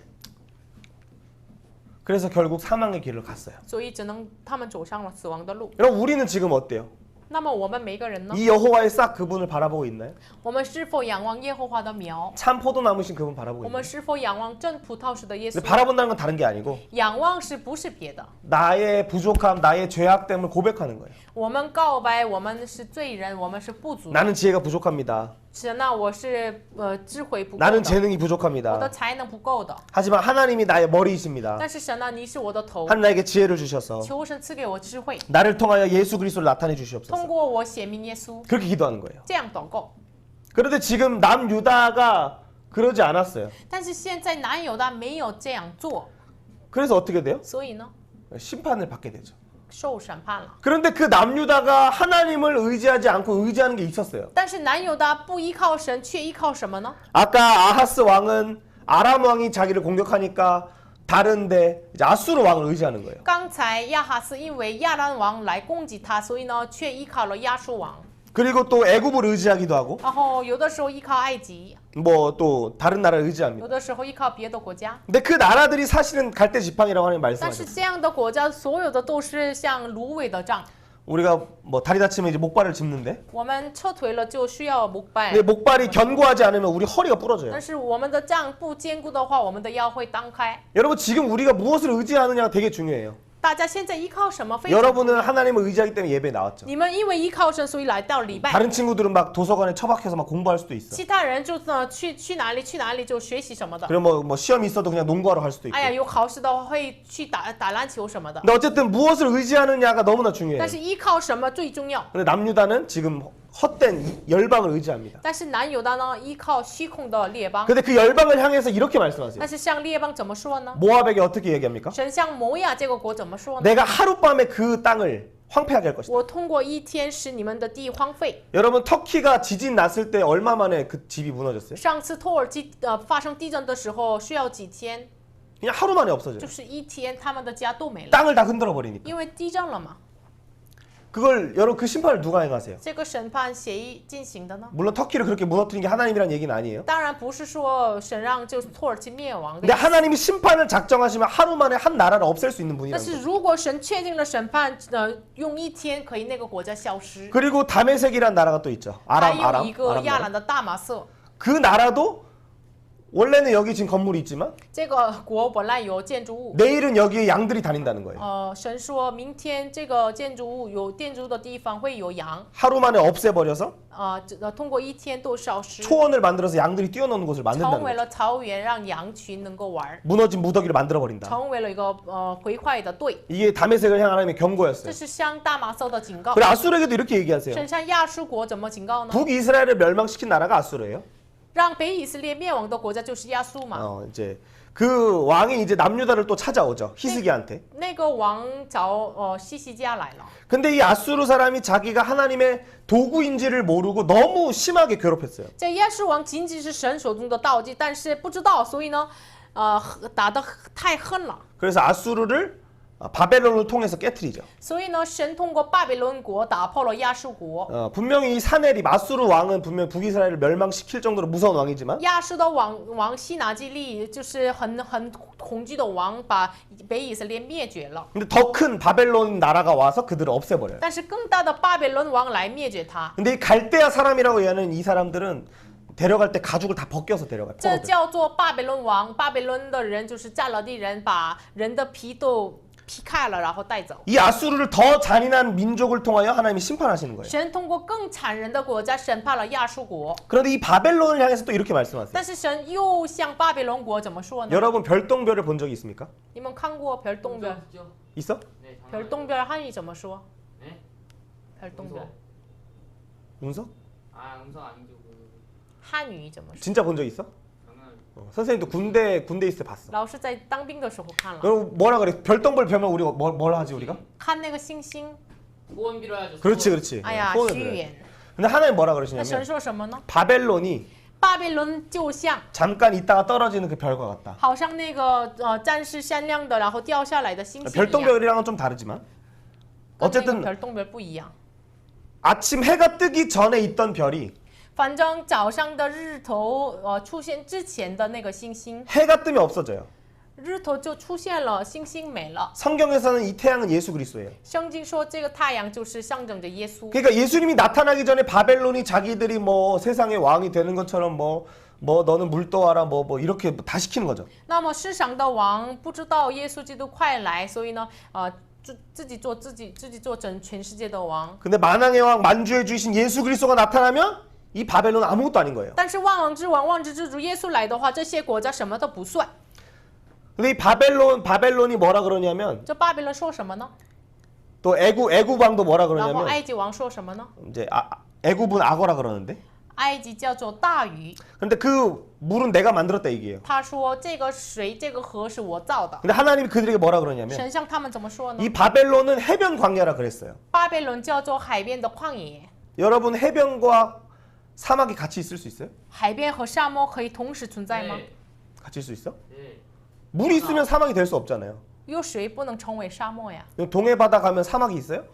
그래서 결국 사망의 길을 갔어요. 所以只能他们走上了死亡的路。 여러분 우리는 지금 어때요? 那么我们每个人呢？ 이 여호와의 싹 그분을 바라보고 있나요? 我们是否仰望耶和华的苗？ 참 포도나무신 그분 바라보고 我 있나요? 们是否仰望真葡萄树的耶 근데 稣？ 바라본다는 건 다른 게 아니고 仰望是不是别的？ 나의 부족함, 나의 죄악됨을 고백하는 거예요. 我们告白，我们是罪人，我们是不足的。 나는 지혜가 부족합니다. 神啊，我是智慧不够 나는 的， 재능이 我的 부족합니다. 才能不够的。 하지만 하나님이 나의 머리이십니다. 但是神啊，你是我的头， 하나님 나에게 지혜를 주셔서 求神赐给我智慧， 나를 통하여 예수 그리스도를 나타내 通 주시옵소서. 过我显明耶稣， 그렇게 기도하는 거예요. 这样祷告。 그런데 지금 남유다가 그러지 않았어요. 但是现在南犹大没有这样做， 그래서 어떻게 돼요? 所以呢， 심판을 받게 되죠. 受审判了。 그런데 그 남유다가 하나님을 의지하지 않고 의지하는 게 있었어요. 但是南犹大不依靠神，却依靠什么呢？ 아까 아하스 왕은 아람 왕이 자기를 공격하니까 다른데 이제 아수르 왕을 의지하는 거예요. 刚才亚哈斯因为亚兰王来攻击他，所以呢，却依靠了亚述王。 그리고 또 애굽을 의지하기도 하고 然后有的时候依靠埃及， 뭐 또 다른 나라를 有 의지합니다. 的时候依靠别的国家。 근데 그 나라들이 사실은 갈대 지팡이라고 하는 但 말씀하죠. 是这样的国家，所有的都是像芦苇的杖。 우리가 뭐 다리 다치면 이제 목발을 짚는데 我们撤退了就需要목발， 근데 목발이 견고하지 않으면 우리 허리가 부러져요. 但是我们的杖不坚固的话，我们的腰会当开。 여러분 지금 우리가 무엇을 의지하느냐가 되게 중요해요. 大家现在依靠什么？非常重要。 여러분은 하나님을 의지하기 때문에 예배에 나왔죠. 你们因为依靠神，所以来到礼拜。 다른 친구들은 막 도서관에 처박혀서 막 공부할 수도 있어. 其他人就去哪里就学习什么的。 그럼 뭐 시험이 있어도 그냥 농구하러 갈 수도 있고. 哎呀，有考试的话会去打篮球什么的。 근데 어쨌든 무엇을 의지하느냐가 너무나 중요해요. 但是依靠什么最重要？ 근데 남유다는 지금 헛된 열방을 의지합니다. 但是南犹大呢，依靠虚空的列邦。 근데 그 열방을 향해서 이렇게 말씀하세요. 但是向列邦怎么说呢？ 모압에게 어떻게 얘기합니까? 神向摩亚这个国怎么说呢？ 내가 하룻밤에 그 땅을 황폐하게 할 것이다. 我通过一天使你们的地荒废。 여러분 터키가 지진 났을 때 얼마 만에 그 집이 무너졌어요? 上次土耳其发生地震的时候需要几天？ 그냥 하루 만에 없어져요. 就是一天，他们的家都没了， 땅을 다 흔들어 버리니까. 因为地震了嘛。 그걸 여러분 그 심판을 누가 행하세요? 这个审判谁进行的呢？ 물론 터키를 그렇게 무너뜨린 게 하나님이란 얘기는 아니에요. 当然不是说神让就是土耳其灭亡的 근데 。 하나님이 심판을 작정하시면 하루 만에 한 나라를 없앨 수 있는 但 분이라는 是 거예요. 如果神确定了审判，用一天可以那个国家消失。 그리고 다메섹이란 나라가 또 있죠. 还 아람 有一个亚 나라. 兰的大马色， 그 나라도 원래는 여기 지금 건물이 있지만 这个国本来有建筑物。 내일은 여기에 양들이 다닌다는 거예요. 神说明天这个建筑物有建筑的地方会有羊， 하루 만에 없애버려서 通过一天都消失， 초원을 만들어서 양들이 뛰어노는 곳을 成 만든다는 为 거예요. 了草原，让羊群能够玩， 무너진 무더기를 만들어 버린다. 成为了一个毁坏的队。 이게 다메섹을 향한 하나님의 这 경고였어요. 是向大马色的警告。 그리고 아수르에게도 이렇게 얘기하세요. 神向亚述国怎么警告呢？ 북이스라엘을 멸망시킨 나라가 아수르예요. 让北以色列灭亡的国家就是亚述嘛。 이제 그 왕이 이제 남유다를 또 찾아오죠. 히스기야한테. 那个王找西西家来了， 근데 이 아수르 사람이 자기가 하나님의 도구인지를 모르고 너무 심하게 괴롭혔어요. 这亚述王仅仅是神手中的道具，但是不知道，所以呢，打得太恨了。 그래서 아수르를 바벨론을 통해서 깨트리죠. 所以呢，神通过巴比伦国打破了亚述国。 분명히 이 사네립 아수르 왕은 분명 북이스라엘을 멸망시킬 정도로 무서운 왕이지만 亚述的王西拿基利就是很恐惧的王，把北以色列灭绝了。 근데 더 큰 바벨론 나라가 와서 그들을 없애버려요. 但是更大的巴比伦王来灭绝他， 근데 이 갈대아 사람이라고 얘기하는 이 사람들은 데려갈 때 가죽을 다 벗겨서 데려가요. 这 포로들. 叫做巴比伦王。巴比伦的人就是占了地人，把人的皮都劈开了，然后带走。 이 아수르를 더 잔인한 민족을 통하여 하나님이 심판하시는 거예요. 神通过更残忍的国家审判了亚述国， 그런데 이 바벨론을 향해서 또 이렇게 말씀하세요. 但是神又向巴比伦国怎么说呢？ 여러분 별똥별을 본 적이 있습니까? 你们看过별똥별？ 있어? 네, 별똥별汉语怎么说？ 네? 별똥별 운석? 아, 음성 아니죠. 그 汉语怎么说？ 진짜 본 적 있어? 저는 선생님도 군대 있을 때 봤어. 老师在当兵的时候看了， 그럼 뭐라 그래? 별똥별 뵈면 우리가 뭘 하지 우리가? 看那个星星。 소원 빌어야죠. 그렇지 소원. 그렇지. 哎呀， 소원을 许 빌어요. 愿。 근데 하나님 뭐라 那神 그러시냐면 说什么呢？ 바벨론이 巴比伦就像 잠깐 있다가 떨어지는 그 별과 같다. 好像那个暂时闪亮的，然后掉下来的星星一样。 별똥별이랑은 좀 다르지만 跟那个 어쨌든 별똥별不一样。 아침 해가 뜨기 전에 있던 별이 反正早上的日头出现之前的那个星星， 해가 뜨면 없어져요. 日头就出现了，星星没了。 성경에서는 이 태양은 예수 그리스도예요. 圣经说这个太阳就是象征着耶稣。 그러니까 예수님이 나타나기 전에 바벨론이 자기들이 뭐 세상의 왕이 되는 것처럼 뭐 너는 물 떠와라 뭐 이렇게 다 시키는 거죠. 那么世上的王不知道耶稣基督快来，所以呢，自己做全世界的王。 근데 만왕의 왕 만주의 주이신 예수 그리스도가 나타나면 이 바벨론은 아무것도 아닌 거예요. 但是万王之王、万之之主耶稣来的话，这些国家什么都不算。 근데 이 바벨론이 뭐라 그러냐면 这巴比伦说什么呢？ 또 애굽 왕도 뭐라 然后 그러냐면 埃及王说什么呢？ 이제 애굽은 악어라 그러는데. 埃及叫做大鱼， 근데 그 물은 내가 만들었다 얘기예요. 他说这个水、这个河是我造的。 근데 하나님이 그들에게 뭐라 그러냐면 神向他们怎么说呢？ 이 바벨론은 해변 광야라 그랬어요. 巴比伦叫做海边的旷野， 여러분 해변과 사막이 같이 있을 수 있어요? 海边和沙漠可以同时存在吗？ 네. 같이 있을 수 있어? 네. 물이 있으면 사막이 될 수 없잖아요. 有水不能成为沙漠呀。 동해 바다 가면 사막이 있어요?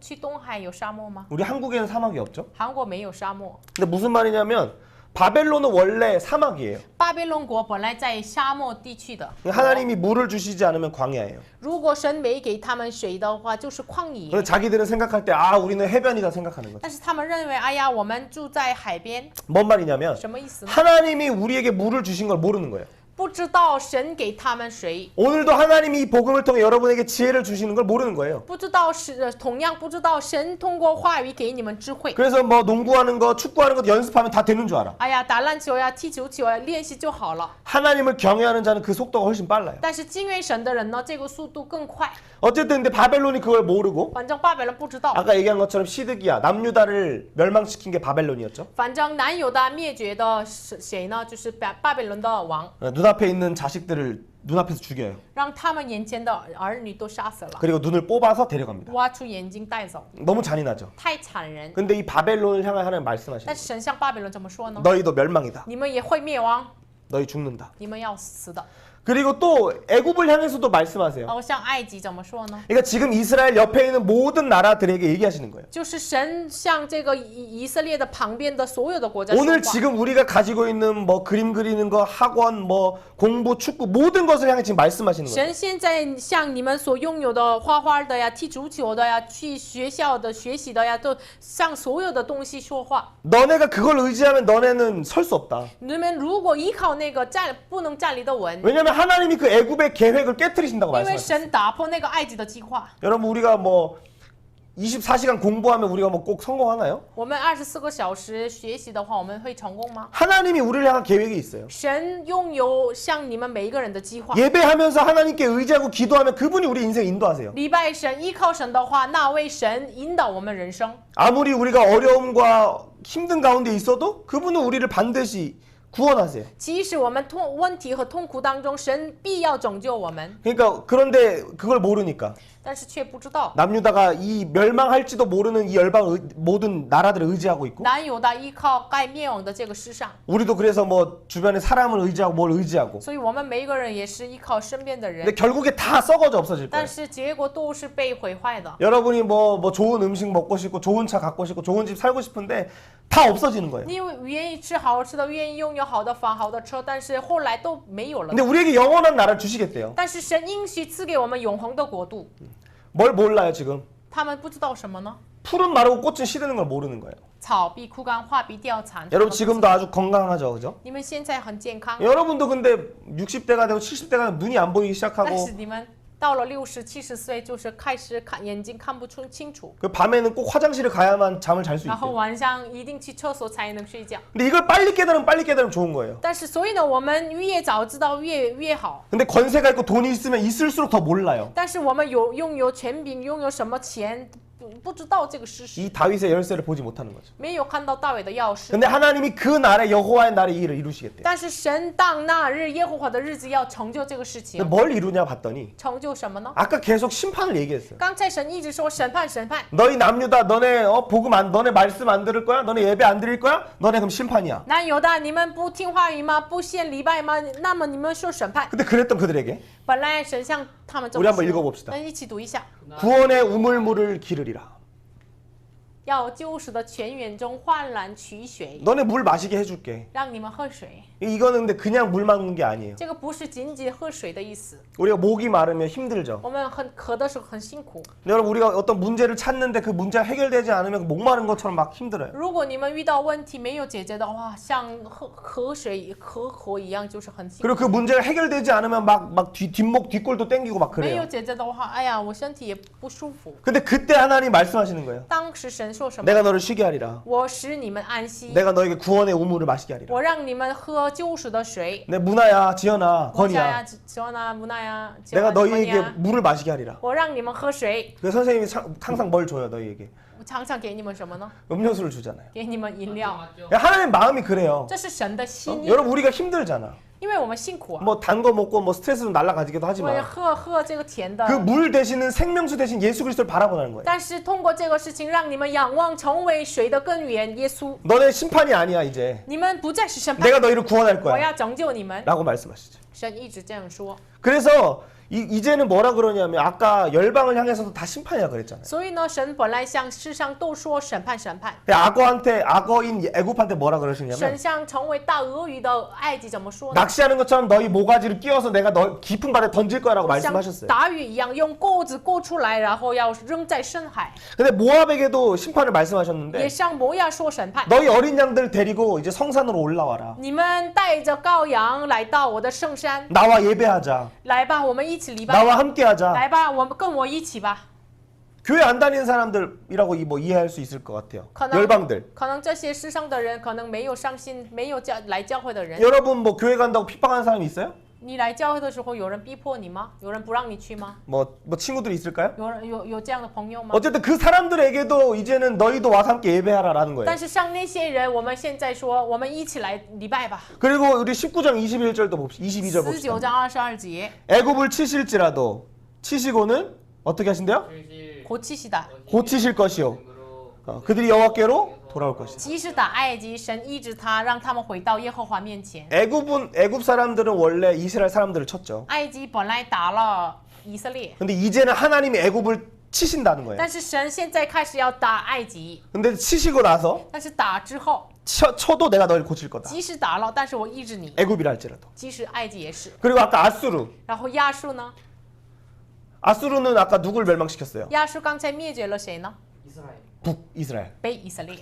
去东海有沙漠吗？ 우리 한국에는 사막이 없죠. 韩国没有沙漠。 근데 무슨 말이냐면 바벨론은 원래 사막이에요. 巴比伦国本来在沙漠地区的， 하나님이 물을 주시지 않으면 광야예요. 如果神没给他们水的话，就是旷野。 그래서 자기들은 생각할 때 우리는 해변이다 생각하는 거죠. 但是他们认为，哎呀，我们住在海边， 뭔 말이냐면 什么意思呢？ 하나님이 우리에게 물을 주신 걸 모르는 거예요. 不知道神给他们水， 오늘도 하나님이 이 복음을 통해 여러분에게 지혜를 주시는 걸 모르는 거예요. 不知道同样不知道神通过话语给你们智慧。 그래서 뭐 농구하는 거, 축구하는 거 연습하면 다 되는 줄 알아. 哎呀，打篮球呀，踢球球呀，练习就好了。 하나님을 경외하는 자는 그 속도가 훨씬 빨라요. 但是敬畏神的人呢，这个速度更快。 어쨌든 근데 바벨론이 그걸 모르고 反正巴比伦不知道， 아까 얘기한 것처럼 시드기야 남유다를 멸망시킨 게 바벨론이었죠. 反正南犹大灭绝的是谁呢？就是巴比伦的王， 눈앞에 있는 자식들을 눈앞에서 죽여요. 让他们眼前的儿女都杀死了， 그리고 눈을 뽑아서 데려갑니다. 挖出眼睛带走， 너무 잔인하죠. 太残忍。 근데 이 바벨론을 향해 하나님 말씀하시는 但是神向巴比伦怎么说呢？ 너희도 멸망이다. 你们也会灭亡， 너희 죽는다. 你们要死的。 그리고 또 애굽을 향해서도 말씀하세요. 然后向埃及怎么说呢？ 그러니까 지금 이스라엘 옆에 있는 모든 나라들에게 얘기하시는 거예요. 就是神向这个以色列的旁边的所有的国家说 오늘 话。 지금 우리가 가지고 있는 뭐 그림 그리는 거, 학원, 뭐 공부, 축구 모든 것을 향해 지금 말씀하시는 거예요. 神现在向你们所拥有的画画的呀、踢足球的呀、去学校的学习的呀，都向所有的东西说话。 너네가 그걸 의지하면 너네는 설 수 없다. 你们如果依靠那个不能站立的稳， 왜냐하면 하나님이 그 애굽의 계획을 깨뜨리신다고 因为 말씀하셨어요. 神打破那个埃及的计划。 여러분 우리가 뭐 24시간 공부하면 우리가 뭐 꼭 성공하나요? 我们24个小时学习的话，我们会成功吗？ 하나님이 우리를 향한 계획이 있어요. 神拥有向你们每一个人的计划。 예배하면서 하나님께 의지하고 기도하면 그분이 우리 인생 인도하세요. 礼拜神、依靠神的话，那位神引导我们人生。 아무리 우리가 어려움과 힘든 가운데 있어도 그분은 우리를 반드시 구원하세요. 即使我们问题和痛苦当中，神必要拯救我们， 그러니까 그런데 그걸 모르니까 但是却不知道。 남유다가 이 멸망할지도 모르는 이 모든 나라들을 의지하고 있고 南犹大依靠该灭亡的这个世上， 우리도 그래서 뭐 주변에 사람을 의지하고 뭘 의지하고 所以我们每一个人也是依靠身边的 근데 人， 결국에 다 썩어져 없어질 但 거예요. 是结果都是被毁坏的。 여러분이 뭐 좋은 음식 먹고 싶고 좋은 차 갖고 싶고 좋은 집 살고 싶은데 다 없어지는 거예요. 因为愿意吃好吃的，愿意拥有好的房、好的车，但是后来都没有了 근데 。 우리에게 영원한 나라를 주시겠대요. 但是神应许赐给我们永恒的国度， 뭘 몰라요 지금? 他们不知道什么呢？ 풀은 마르고 꽃은 시드는 걸 모르는 거예요. 草必枯干，花必掉残。 여러분 지금도 아주 건강하죠, 그죠? 你们现在很健康， 여러분도 근데 60대가 되고 70대가 되면 눈이 안 보이기 但 시작하고 是你们到了60、70岁，就是开始眼睛看不清楚， 그 밤에는 꼭 화장실을 가야만 잠을 잘 수 然后 있대요. 晚上一定去厕所才能睡觉。 근데 이걸 빨리 깨달으면 좋은 거예요. 但是所以呢，我们越早知道越好。 근데 권세가 있고 돈이 있으면 있을수록 더 몰라요. 但是我们拥有权柄，拥有什么钱，不知道这个事实， 이 다윗의 열쇠를 보지 못하는 거죠. 没有看到大卫的钥匙。 근데 하나님이 그 날에 여호와의 날에 이 일을 이루시겠대요. 但是神当那日耶和华的日子要成就这个事 근데 情， 뭘 이루냐 봤더니 成就什么呢？ 아까 계속 심판을 얘기했어요. 刚才神一直说审判，审判。 너희 남유다 너네 너네 말씀 안 들을 거야? 너네 예배 안 드릴 거야? 너네 그럼 심판이야. 那有的你们不听话语吗？不献礼拜吗？那么你们受审判。 근데 그랬던 그들에게 本来神向他们这 우리 么 한번 说， 읽어봅시다. 那一起读一下。 구원의 우물물을 기르리라. 要救赎的泉源中焕然取水， 너네 물 마시게 해줄게. 让你们喝水。 이거는 근데 그냥 물 마는 게 아니에요. 这个不是仅仅喝水的意思， 우리가 목이 마르면 힘들죠. 我们很渴的时候很辛苦。 근데 여러분 우리가 어떤 문제를 찾는데 그 문제가 해결되지 않으면 목 마른 것처럼 막 힘들어요. 如果你们遇到问题没有解决的话，像喝水渴火一样，就是很辛苦。 그리고 그 문제가 해결되지 않으면 막 뒷목 뒷골도 땡기고 막 没有 그래요. 解决的话，哎呀，我身体也不舒服。 근데 그때 하나님 말씀하시는 거예요. 当时神说什么？ 내가 너를 쉬게 하리라. 我使你们安息， 내가 너에게 구원의 우물을 마시게 하리라. 我让你们喝救赎的水。 내 문화야, 지연아, 国家呀 건이야. ，지원아， 문화야， 내가 너희에게 呀， 물을 마시게 하리라. 我让你们喝水。 그 선생님이 항상 뭘 줘요, 너희에게? 我常常给你们什么呢？ 음료수를 주잖아요. 给你们饮料， 맞죠? 하나님 마음이 그래요. 这是神的心意。 여러분 우리가 힘들잖아. 因为我们辛苦啊， 뭐 단 거 먹고 뭐 스트레스 좀 날라가지기도 我也 하지만 喝这个甜的 그 。 물 대신은 생명수 대신 예수 그리스도를 바라보는 거예요. 但是通过这个事情，让你们仰望成为水的根源耶稣。 너네 심판이 아니야 이제. 你们不再是审判， 내가 너희를 구원할 我 거야. 要拯救你们。 라고 말씀하시죠. 神一直这样说。 그래서 이제는 뭐라 그러냐면 아까 열방을 향해서도 다 심판이라 그랬잖아요. 所以呢，神本来向世上都说审判，审判。 악어인 애굽한테 뭐라 그러시냐면 神像成为大鳄鱼的埃及怎么说呢？ 낚시하는 것처럼 너희 모가지를 끼워서 내가 너 깊은 바다에 던질 거야라고 像 말씀하셨어요. 打鱼一样，用钩子钩出来，然后要扔在深海。 근데 모압에게도 심판을 也 말씀하셨는데 向摩亚说审判。 너희 어린 양들 데리고 이제 성산으로 올라와라. 你们带着羔羊来到我的圣山， 나와 예배하자. 来吧，我们一起礼拜。 나와 함께하자. 来吧，我们跟我一起吧。 교회 안 다니는 사람들이라고 뭐 이해할 수 있을 것 같아요. 可能 열방들. 可能这些世上的人，可能没有上信，没有来教会的人。 여러분 뭐 교회 간다고 핍박하는 사람이 있어요? 你来教会的时候，有人逼迫你吗？有人不让你去吗？ 뭐 친구들이 있을까요? 有这样的朋友吗？ 어쨌든 그 사람들에게도 이제는 너희도 와서 함께 예배하라라는 거예요. 但是像那些人，我们现在说，我们一起来礼拜吧。 그리고 우리 19장 21절도 봅시다. 22절 19 봅시다. 章22节， 애굽을 치실지라도 치시고는 어떻게 하신대요? 실실 고치시다. 고치실 것이요. 등으로 그들이 여호와께로 돌아올 것이다. 即使打埃及，神医治他，让他们回到耶和华面前。 애굽 사람들은 원래 이스라엘 사람들을 쳤죠. 埃及本来打了以色列， 근데 이제는 하나님이 애굽을 치신다는 거예요. 但是神现在开始要打埃及， 근데 치시고 나서 但是打之后， 쳐도 내가 너를 고칠 거다. 即使打了，但是我医治你。 애굽이라 할지라도. 即使埃及也是。 그리고 아까 아수르. 然后亚述呢？ 아수르는 아까 누굴 멸망시켰어요? 亚述刚才灭绝了谁呢？ 이스라엘 북이스라엘. 北以色列。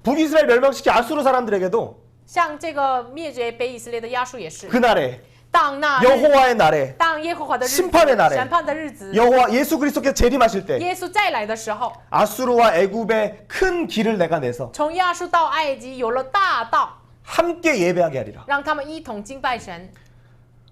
북이스라엘 멸망시킨 아수르 사람들에게도 像这个灭绝北以色列的亚述也是。 그날에 当那日， 여호와의 날에 当耶和华的日子， 심판의 날에 审判的日子， 여호와 예수 그리스도께서 재림하실 때 耶稣再来的时候， 아수르와 애굽의 큰 길을 내가 내서 从亚述到埃及有了大道， 함께 예배하게 하리라. 让他们一同敬拜神。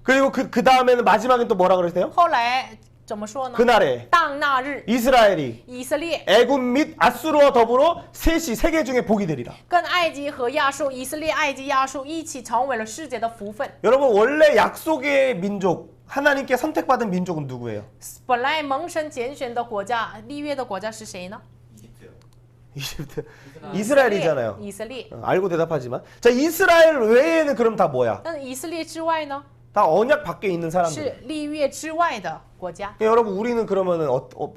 그리고 그 다음에는 마지막엔 또 뭐라 그러세요? 后来怎么说呢？ 그날에 当那日， 이스라엘이 以色列 애굽 및 아수르와 더불어 셋이 세계 중에 복이 되리라. 跟埃及和亚述，以色列、埃及、亚述一起成为了世界的福分。 여러분 원래 약속의 민족 하나님께 선택받은 민족은 누구예요? 本来蒙神拣选的国家，立约的国家是谁呢？ 이집트 이스라엘이잖아요. 以色列。 알고 대답하지만 자 이스라엘 외에는 그럼 다 뭐야? 但以色列之外呢， 다 언약 밖에 있는 是 사람들. 立约之外的国家。 여러분 우리는 그러면은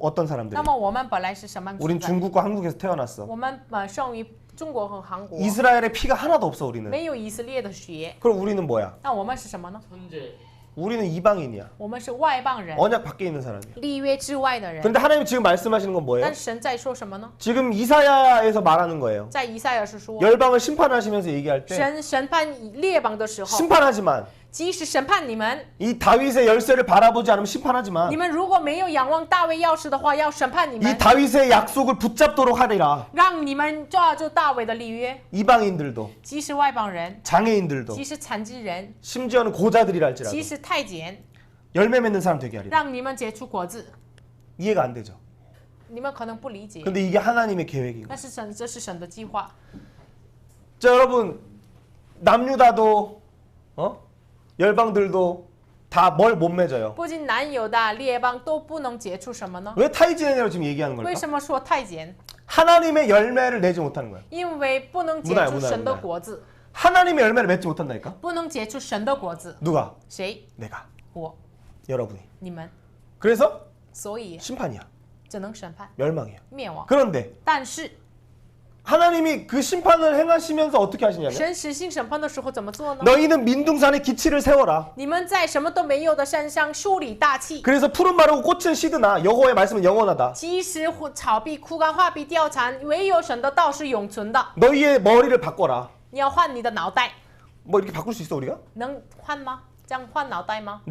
어떤 사람들? 那么我们本来是什么 우린 存在？ 중국과 한국에서 태어났어. 我们生于中国和韩国， 이스라엘의 피가 하나도 없어 우리는. 没有以色列的血。 그럼 우리는 뭐야? 那我们是什么呢？ 천재 우리는 이방인이야. 我们是外邦人， 언약 밖에 있는 사람이야. 立约之外的人。 근데 하나님 지금 말씀하시는 건 뭐예요? 但是神在说什么呢？ 지금 이사야에서 말하는 거예요. 在以赛亚是说， 열방을 심판하시면서 얘기할 때 神审判列邦的时候， 심판하지만 即使审判你们， 이 다윗의 열쇠를 바라보지 않으면 심판하지만 你们如果没有仰望大卫钥匙的话，要审判你 이 们， 다윗의 약속을 붙잡도록 하리라. 让你们抓住大卫的立约。 이방인들도 即使外邦人， 장애인들도 即使残疾人， 심지어는 고자들이라 할지라도 即使太监， 열매 맺는 사람 되게 하리라. 让你们结出果子。 이해가 안 되죠. 你们可能不理解， 근데 이게 하나님의 계획이고. 但是这是神的计划。 자 여러분 남유다도 열방들도 다 뭘 못 맺어요. 不仅南犹大列邦都不能结出什么呢？ 왜 타이즈네라고 지금 얘기하는 为 걸까? 什么说太监？ 하나님의 열매를 내지 못하는 거야. 因为不能结 문화야 出 문화야 神的 문화야. 果子， 하나님의 열매를 맺지 못한다니까? 不能结出神的果子。 누가? 谁？ 내가. 我， 여러분이. 你们。 그래서 所以 심판이야. 只能审判 멸망이야. 灭亡。 그런데 但是 하나님이 그 심판을 행하시면서 어떻게 하시냐면 神实行审判的时候怎么做呢？ 너희는 민둥산에 기치를 세워라. 你们在什么都没有的山上树立大器， 그래서 푸른 마르고 꽃은 시드나 여호와의 말씀은 영원하다. 即使草必枯干，花必凋残，唯有神的道是永存的。 너희의 머리를 바꿔라. 你要换你的脑袋， 뭐 이렇게 바꿀 수 있어 우리가? 能换吗？这样换脑袋吗？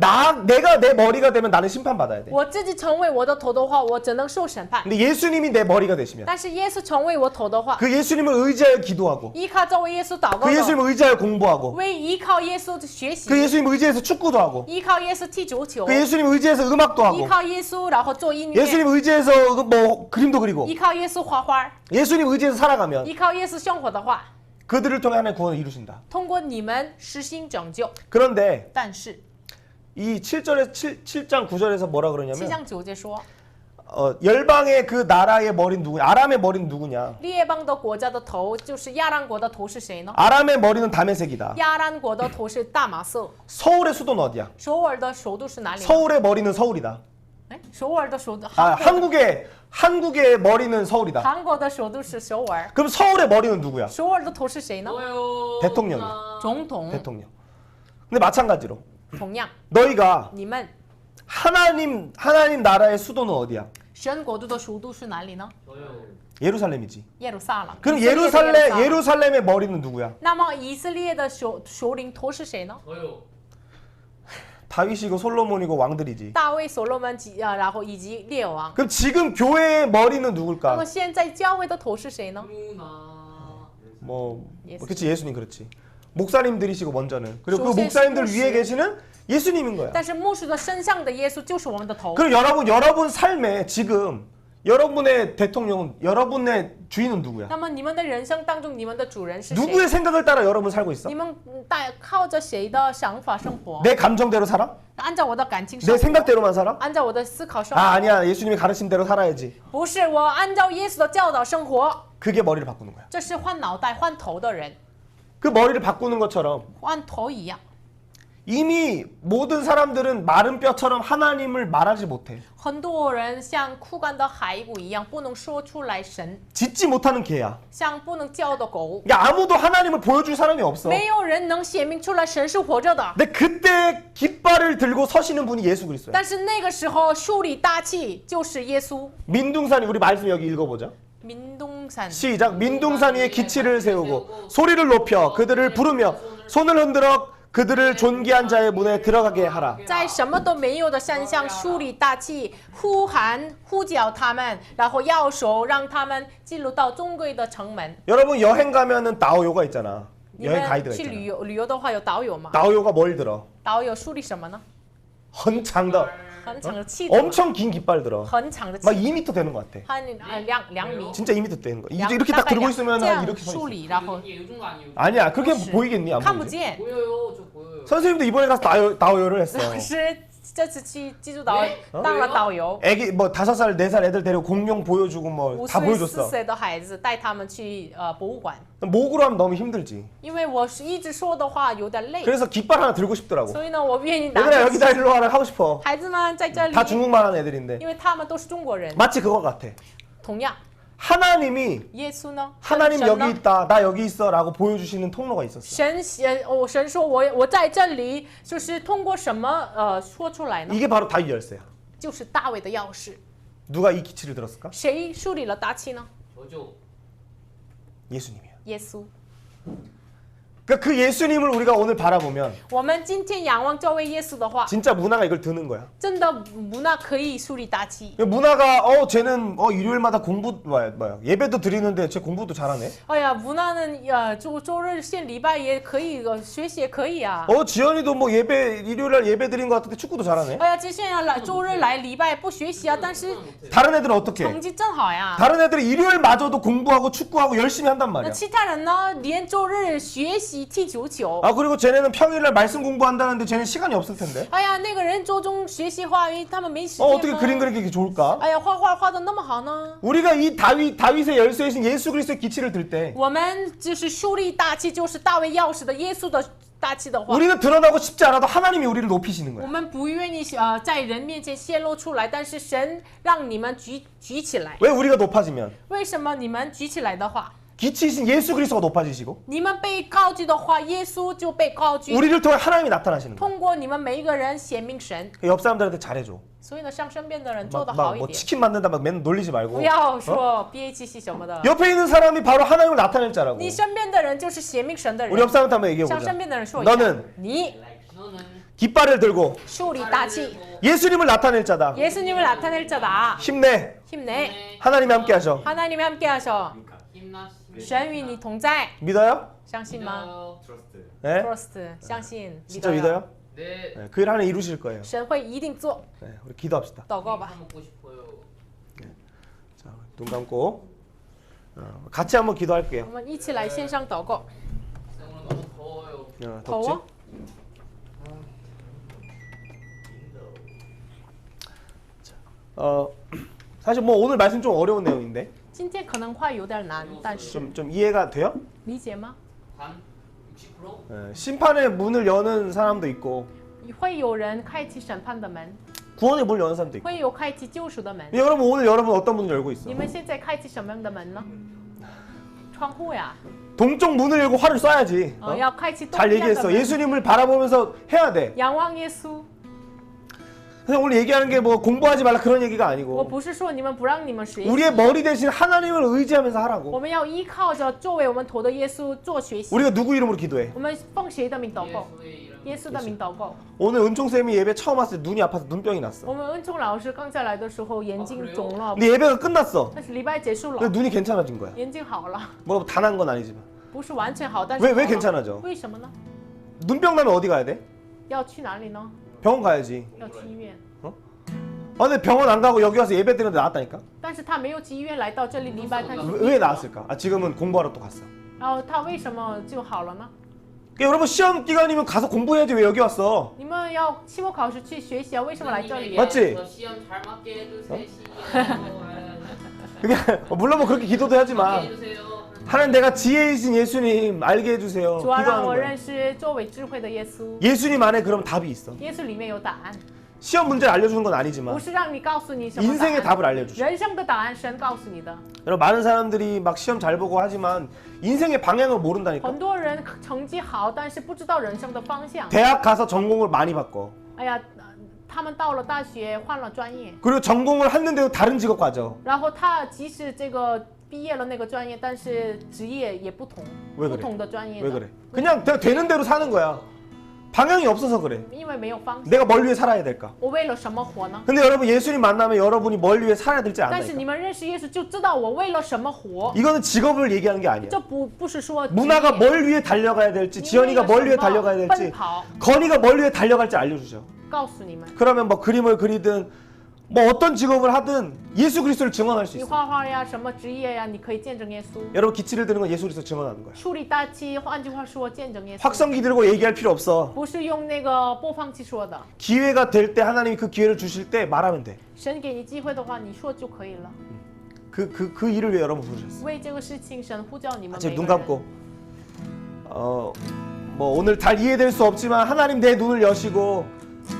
내가 내 머리가 되면 나는 심판받아야 돼. 我自己成为我的头的话，我只能受审判。 근데 예수님이 내 머리가 되시면 但是耶稣成为我头的话， 그 예수님을 의지하여 기도하고 依靠这位耶稣祷告 그 的， 예수님을 의지하여 공부하고 为依靠耶稣的学习 그 ， 예수님 의지해서 축구도 하고 依靠耶稣踢足球 그 ， 예수님 의지해서 음악도 依 하고 靠耶稣然后做音乐， 예수님 의지해서 뭐 그림도 그리고 依靠耶稣画画， 예수님 의지해서 살아가면 依靠耶稣生活的话， 그들을 통해 하나님의 구원을 이루신다. 通过你们实行拯救。 그런데 但是 이 7장 9절에서 뭐라 7 그러냐면 章9节说， 열방의 그 나라의 머리는 누구냐? 아람의 머리는 누구냐? 列邦的国家的头就是亚兰国的头是谁呢？ 아람의 머리는 다메섹이다. 亚兰国的头是大马色。 서울의 수도는 어디야? 首尔的首都是哪里呢？ 서울의 머리는 서울이다. 哎，首尔的首都， 아, 한국의 머리는 서울이다. 韩国的首都是首尔。 그럼 서울의 머리는 누구야? 首尔的头是谁呢？ 저요. 대통령이요. 总统。 대통령. 근데 마찬가지로 同样， 너희가 你们 하나님 나라의 수도는 어디야? 神国度的首都是哪里呢？ 저요. 예루살렘이지. 耶路撒冷。 그럼 以色列的耶路撒冷 예루살렘의 머리는 누구야? 那么以色列的首领头是谁呢？ 저요. 다윗이고 솔로몬이고 왕들이지. 大卫、所罗门然后以及列王。 그럼 지금 교회의 머리는 那么 누굴까? 现在教会的头是谁呢？ 누나. 뭐 예수님. 그렇지 예수님 그렇지. 목사님들이시고 먼저는. 그리고 그首先 목사님들 是 위에 계시는 예수님인 거야. 但是牧师的身上的耶稣就是我们的头。 그럼 여러분 삶에 지금 여러분의 대통령은 여러분의 주인은 누구야? 那么你们的人生当中，你们的主人是谁？ 누구의 생각을 따라 여러분 살고 있어? 你们靠着谁的想法生活？ 내 감정대로 살아? 按照我的感情 내 生活， 생각대로만 살아? 按照我的思考生活。 아 아니야 예수님이 가르친 대로 살아야지. 不是我按照耶稣的教导生活， 그게 머리를 바꾸는 거야. 这是换脑袋、换头的人， 그 머리를 바꾸는 것처럼 换头一样。 이미 모든 사람들은 마른 뼈처럼 하나님을 말하지 못해. 很多人像枯干的骸骨一样，不能说出来神， 짖지 못하는 개야. 像不能叫的狗。 그러니까 아무도 하나님을 보여줄 사람이 없어. 没有人能显明出来神是活着的。 근데 그때 깃발을 들고 서시는 분이 예수 그리스도야. 但是那个时候树立大器就是耶稣。 민둥산이 우리 말씀 여기 읽어보자. 民东山 시작. 민둥산 위에 기치를 세우고 소리를 높여 그들을 부르며 손을 흔들어 그들을 존귀한 자의 문에 들어가게 하라. 在什么都没有的山上树立大器，呼叫他们，然后摇手让他们进入到尊贵的城门。 여러분 여행 가면은 다오요가 있잖아. 你 여행 们 가이드가 去 있잖아. 旅游的话有导游吗？ 다오요가 뭘 들어? 导游树立什么呢？ 헌창더 很长的气头， 엄청 긴 깃발 들어. 很长的 막 气， 2m 되는 것 같아. 它2米， 진짜 2m 되는 거. 两 이렇게 딱 大概 들고 两 있으면 这样 이렇게 서 梳 있어. 理，然后 이게 요 정도 아니에요? 아니야. 그렇게 不是 보이겠니? 안 看不 보이지? 见。 보여요. 저 보여요. 선생님도 이번에 가서 다오요를 했어. 老师这次去基督岛 네 当了导游， 애기 뭐 5살, 4살 애들 데리고 공룡 보여주고 뭐 5 다 岁、4 보여줬어. 岁的孩子带他们去博物馆， 목으로 하면 너무 힘들지. 因为我是一直说的话有点累， 그래서 깃발 하나 들고 싶더라고. 所以呢，我愿意拿 얘들아 着 여기다 일로 와라 하고 싶어. 孩子们在这里， 다 중국말 하는 애들인데. 因为他们都是中国人。 마치 그거 같아. 同样， 하나님이 耶稣呢？ 하나님 神 여기 呢？ 있다, 나 여기 있어라고 보여주시는 통로가 있었어. 神说我在这里，就是通过什么说出来呢？ 이게 바로 다윗 열쇠야. 就是大卫的钥匙。 누가 이 기치를 들었을까? 谁树立了大器呢？ 저죠. 예수님이야. 耶稣。 그러니까 그 예수님을 우리가 오늘 바라보면 我们今天仰望这位耶稣的话， 진짜 문화가 이걸 드는 거야. 真的문화可以树立大器。 문화가 쟤는 일요일마다 공부 뭐야 예배도 드리는데 쟤 공부도 잘하네. 哎呀，문화는周日献礼拜也可以，学习也可以啊。 지연이도 뭐 일요일날 예배 드린 것 같은데 축구도 잘하네. 哎呀，这些人来周日来礼拜不学习啊，但是 다른 애들은 어떻게? 成绩真好呀。 다른 애들은 일요일마저도 공부하고 축구하고 열심히 한단 那 말이야. 其他人呢，连周日学习踢足球。 아 그리고 쟤네는 평일날 말씀 공부한다는데 쟤는 시간이 없을 텐데. 哎呀，那个人周中学习话语，他们没时间 어떻게 吗？ 그림 그리기 좋을까? 哎呀，画画画的那么好呢？ 우리가 이 다윗의 열쇠이신 예수 그리스도의 기치를 들 때 我们就是树立大器，就是大卫钥匙的耶稣的大器的话， 우리는 드러나고 싶지 않아도 하나님이 우리를 높이시는 我 거야. 们不愿意在人面前显露出来，但是神让你们举起来。 왜 우리가 높아지면 为什么你们举起来的话， 기치이신 예수 그리스도가 높아지시고 你们被高举的话，耶稣就被高举。 우리를 통해 하나님이 나타나시는 거야. 通过你们每一个人显明神， 옆 사람들한테 잘해줘. 所以呢，向身边的人做得 막 好一 뭐 点， 치킨 만든다 막 맨날 놀리지 不 말고 要说 BHC 什么的。 옆에 있는 사람이 바로 하나님을 나타낼 자라고. 你身边的人就是显明神的 우리 人 옆 ， 사람한테 한번 얘기해 向 보자. 身边的人说一下 너는 你 너는 깃발을 들고 树立大旗， 예수님을 나타낼 자다. 예수님을 나타낼 자다. 힘내. 힘내. 하나님이 함께하셔. 하나님이 함께하셔. 힘나. 神与你同在， 믿어요? 相信吗 믿어요. 네?？Trust，相信。 진짜 믿어요? 네. 네, 그 일 하나 이루실 거예요. 神会一定做。 네, 우리 기도합시다. 祷告吧。 먹고 싶어요. 자, 눈 감고 같이 한번 기도할게요. 我们一起来线上祷告。 오늘 너무 더워요. 덥지? 더워? 사실 뭐 오늘 말씀 좀 어려운 내용인데 今天可能会有点难，但是 좀 이해가 돼요? 理解吗？ 반 60%? 심판의 문을 여는 사람도 있고 会有人开启审判的门， 구원의 문을 여는 사람도 있고 会有开启救赎的门。 여러분 오늘 여러분 어떤 문을 열고 있어? 你们现在开启什么样的门呢？窗户呀， 동쪽 문을 열고 활을 쏴야지. 要开启东 잘 边的 얘기했어. 门。 예수님을 바라보면서 해야 돼. 仰望耶稣。 그래서 오늘 얘기하는 게 뭐 공부하지 말라 그런 얘기가 我 아니고 不是说你们不让你们学习， 우리의 머리 대신 하나님을 의지하면서 我 하라고. 们要依靠着作为我们头的耶稣做学习。 우리가 누구 이름으로 기도해? 我们奉谁的名祷告？ 예수의 이름. 耶稣的名祷告。 오늘 은총쌤이 예배 처음 왔을 때 눈이 아파서 눈병이 났어. 我们恩聪老师刚才来的时候眼睛肿了， 근데 예배가 끝났어. 但是礼拜结束 근데 了， 눈이 괜찮아진 거야. 眼睛好了， 뭐 다 난 건 아니지만. 不是完全好，但是 왜 好了 괜찮아져? 为什么呢？ 눈병 나면 어디 가야 돼? 要去哪里呢？ 병원 가야지. 要去医院。 근데 병원 안 가고 여기 와서 예배 드는데 나았다니까? 但是他没有去医院，来到这里礼拜他， 왜 나았을까? 아, 지금은 공부하러 또 갔어. 然后他为什么就好了呢？ 그러니까 여러분 시험 기간이면 가서 공부해야지 왜 여기 왔어? 你们要期末考试去学习啊，为什么来这里？ 맞지? 저 시험 잘 맞게 해주세요. 시험. 그게 물론 뭐 그렇게 기도도 하지만 해주세요. 하나님 내가 지혜이신 예수님 알게 해주세요. 主要让 기도하는 我 거야. 认识作为智慧的耶稣。 예수님 안에 그럼 답이 있어. 耶稣里面有答案， 시험 문제를 알려주는 건 不 아니지만 是让你告诉你什么答 인생의 案， 답을 알려주셔. 人生的答案神告诉你的。 여러분 많은 사람들이 막 시험 잘 보고 하지만 인생의 방향을 모른다니까. 很多人成绩好，但是不知道人生的方向。 대학 가서 전공을 많이 바꿔. 哎呀，他们到了大学换了专业， 그리고 전공을 했는데도 다른 직업 가져. 然后他即使这个毕业了那个专业，但是职业也不同， 왜 不 그래? 同的专业 왜 的， 그래? 그냥 내가 되는 대로 사는 거야. 방향이 없어서 그래. 因为没有方向。 내가 뭘 위해 살아야 될까? 我为了什么活呢？ 근데 여러분 예수님 만나면 여러분이 뭘 위해 살아야 될지 但是 안다니까. 你们认识耶稣就知道我为了什么活， 이거는 직업을 얘기하는 게 아니야. 这不是说 문화가 职业 뭘 위해 달려가야 될지, 你为 지연이가 了 뭘 什 위해 么 달려가야 奔 될지, 跑， 건이가 뭘 위해 달려갈지 알려주죠. 告诉你们。 그러면 뭐 그림을 그리든 뭐 어떤 직업을 하든 예수 그리스도를 증언할 수 你 있어. 画画呀，什么职业呀，你可以见证耶稣。 여러분 기치를 드는 건 예수 그리스도 증언하는 거야. 树立大旗，换句话说，见证耶稣， 확성기 들고 얘기할 필요 없어. 不是用那个播放器说的。 기회가 될 때 하나님이 그 기회를 주실 때 말하면 돼. 神给你机会的话，你说就可以了。 그 일을 위해 여러분 부르셨어. 为这个事情，神呼叫你们 지금 每 눈 个人。 감고. 뭐 오늘 잘 이해될 수 없지만 하나님 내 눈을 여시고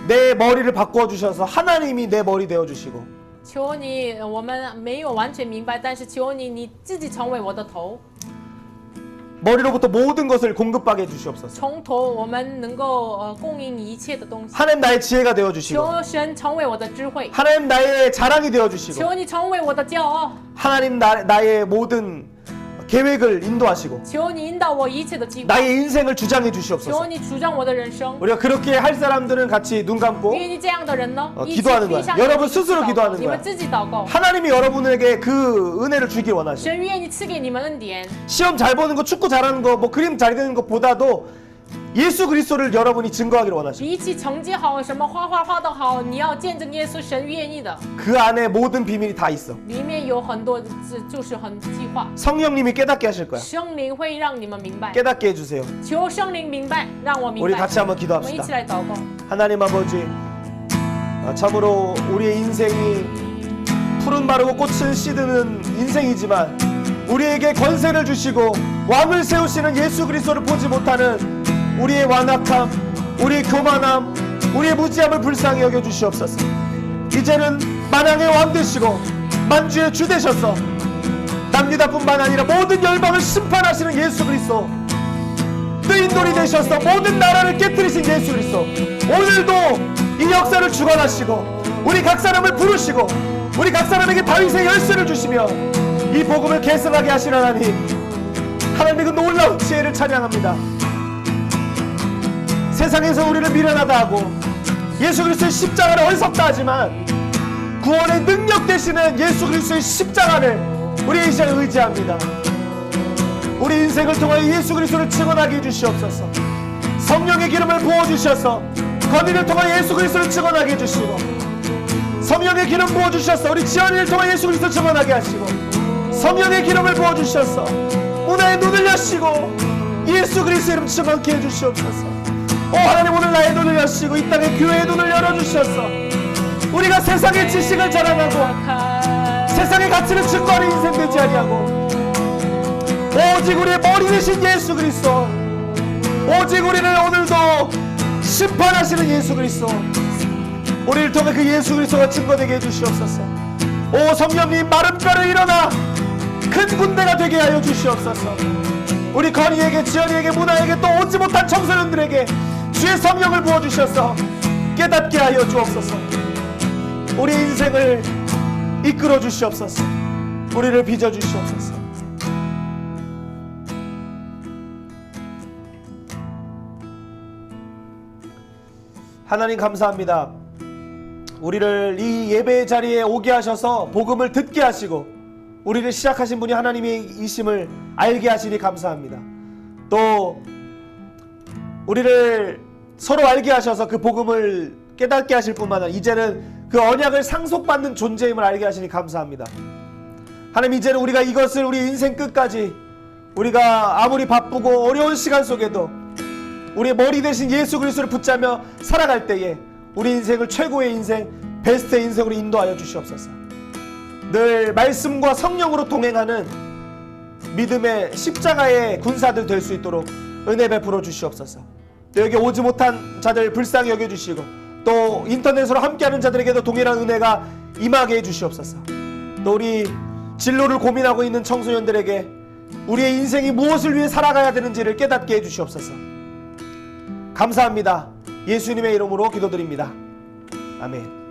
내 머리를 바꿔 주셔서 하나님이 내 머리 되어 주시고 求你，我们没有完全明白，但是求你，你自己成为我的头， 머리로부터 모든 것을 공급하게 해 주시옵소서. 从头我们能够供应你一切的东西。 하나님 나의 지혜가 되어 주시고 求神成为我的智慧， 하나님 나의 자랑이 되어 주시고 求你成为我的骄傲， 하나님 나의 모든 계획을 인도하시고 求你引导我一切的计划， 나의 인생을 주장해 求 주시옵소서. 你主张我的人生。 우리가 그렇게 할 사람들은 같이 눈 감고 愿意这样的人呢，一起 기도하는 闭 거야. 上 여러분 眼睛 스스로 祷告 기도하는 你们 거야. 自己祷告。 하나님이 여러분에게 그 은혜를 주길 원하시고 神愿意赐给你们恩典。 시험 잘 보는 거, 축구 잘하는 거, 뭐 그림 잘 되는 것보다도 예수 그리스도를 여러분이 증거하기를 원하시고 比起成绩好，什么画画画得好，你要见证耶稣，神愿意的。 그 안에 모든 비밀이 다 있어. 里面有很多就是很计划， 성령님이 깨닫게 하실 거야. 圣灵会让你们明白。 깨닫게 해주세요. 求圣灵明白，让我明 우리 白。 같이 한번 我们一 기도합시다. 起来祷告。 하나님 아버지, 참으로 우리의 인생이 푸른 마르고 꽃을 씨드는 인생이지만 우리에게 권세를 주시고 왕을 세우시는 예수 그리스도를 보지 못하는 우리의 완악함, 우리의 교만함, 우리의 무지함을 불쌍히 여겨 주시옵소서. 이제는 만왕의 왕 되시고 만주의 주 되셔서 남유다뿐만 아니라 모든 열방을 심판하시는 예수 그리스도, 뜨인돌이 되셔서 모든 나라를 깨뜨리신 예수 그리스도, 오늘도 이 역사를 주관하시고 우리 각 사람을 부르시고 우리 각 사람에게 다윗의 열쇠를 주시며 이 복음을 계승하게 하시는 하나님의 그 놀라운 지혜를 찬양합니다. 세상에서 우리를 미련하다 하고 예수 그리스도의 십자가를 어리석다 하지만 구원의 능력 되시는 예수 그리스도의 십자가를 우리 이 시간에 의지합니다. 우리 인생을 통하여 예수 그리스도를 증언하게 해주시옵소서. 성령의 기름을 부어주셔서 건의를 통하여 예수 그리스도를 증언하게 해주시고, 성령의 기름 부어주셔서 우리 지연이를 통하여 예수 그리스도를 증언하게 하시고, 성령의 기름을 부어주셔서 문화의 눈을 여시고 예수 그리스도의 이름 증언케 해주시옵소서. 오 하나님, 오늘 나의 눈을 여시고 이 땅의 교회의 눈을 열어주셔서 우리가 세상의 지식을 자랑하고 세상의 가치를 증거하는 인생 되지 아니하고 오직 우리의 머리 되신 예수 그리스도, 오직 우리를 오늘도 심판하시는 예수 그리스도, 우리를 통해 그 예수 그리스도가 증거되게 해주시옵소서. 오 성령님, 마른 뼈를 일어나 큰 군대가 되게 하여 주시옵소서. 우리 건이에게, 지연이에게, 문화에게, 또 오지 못한 청소년들에게 주의 성령을 부어주셔서 깨닫게 하여 주옵소서. 우리 인생을 이끌어 주시옵소서. 우리를 빚어 주시옵소서. 하나님 감사합니다. 우리를 이 예배의 자리에 오게 하셔서 복음을 듣게 하시고 우리를 시작하신 분이 하나님이심을 알게 하시니 감사합니다. 또 우리를 서로 알게 하셔서 그 복음을 깨닫게 하실 뿐만 아니라 이제는 그 언약을 상속받는 존재임을 알게 하시니 감사합니다. 하나님, 이제는 우리가 이것을 우리 인생 끝까지 우리가 아무리 바쁘고 어려운 시간 속에도 우리의 머리 대신 예수 그리스도를 붙잡며 살아갈 때에 우리 인생을 최고의 인생, 베스트의 인생으로 인도하여 주시옵소서. 늘 말씀과 성령으로 동행하는 믿음의 십자가의 군사들 될 수 있도록 은혜 베풀어 주시옵소서. 또 여기 오지 못한 자들 불쌍히 여겨주시고 또 인터넷으로 함께하는 자들에게도 동일한 은혜가 임하게 해주시옵소서. 또 우리 진로를 고민하고 있는 청소년들에게 우리의 인생이 무엇을 위해 살아가야 되는지를 깨닫게 해주시옵소서. 감사합니다. 예수님의 이름으로 기도드립니다. 아멘.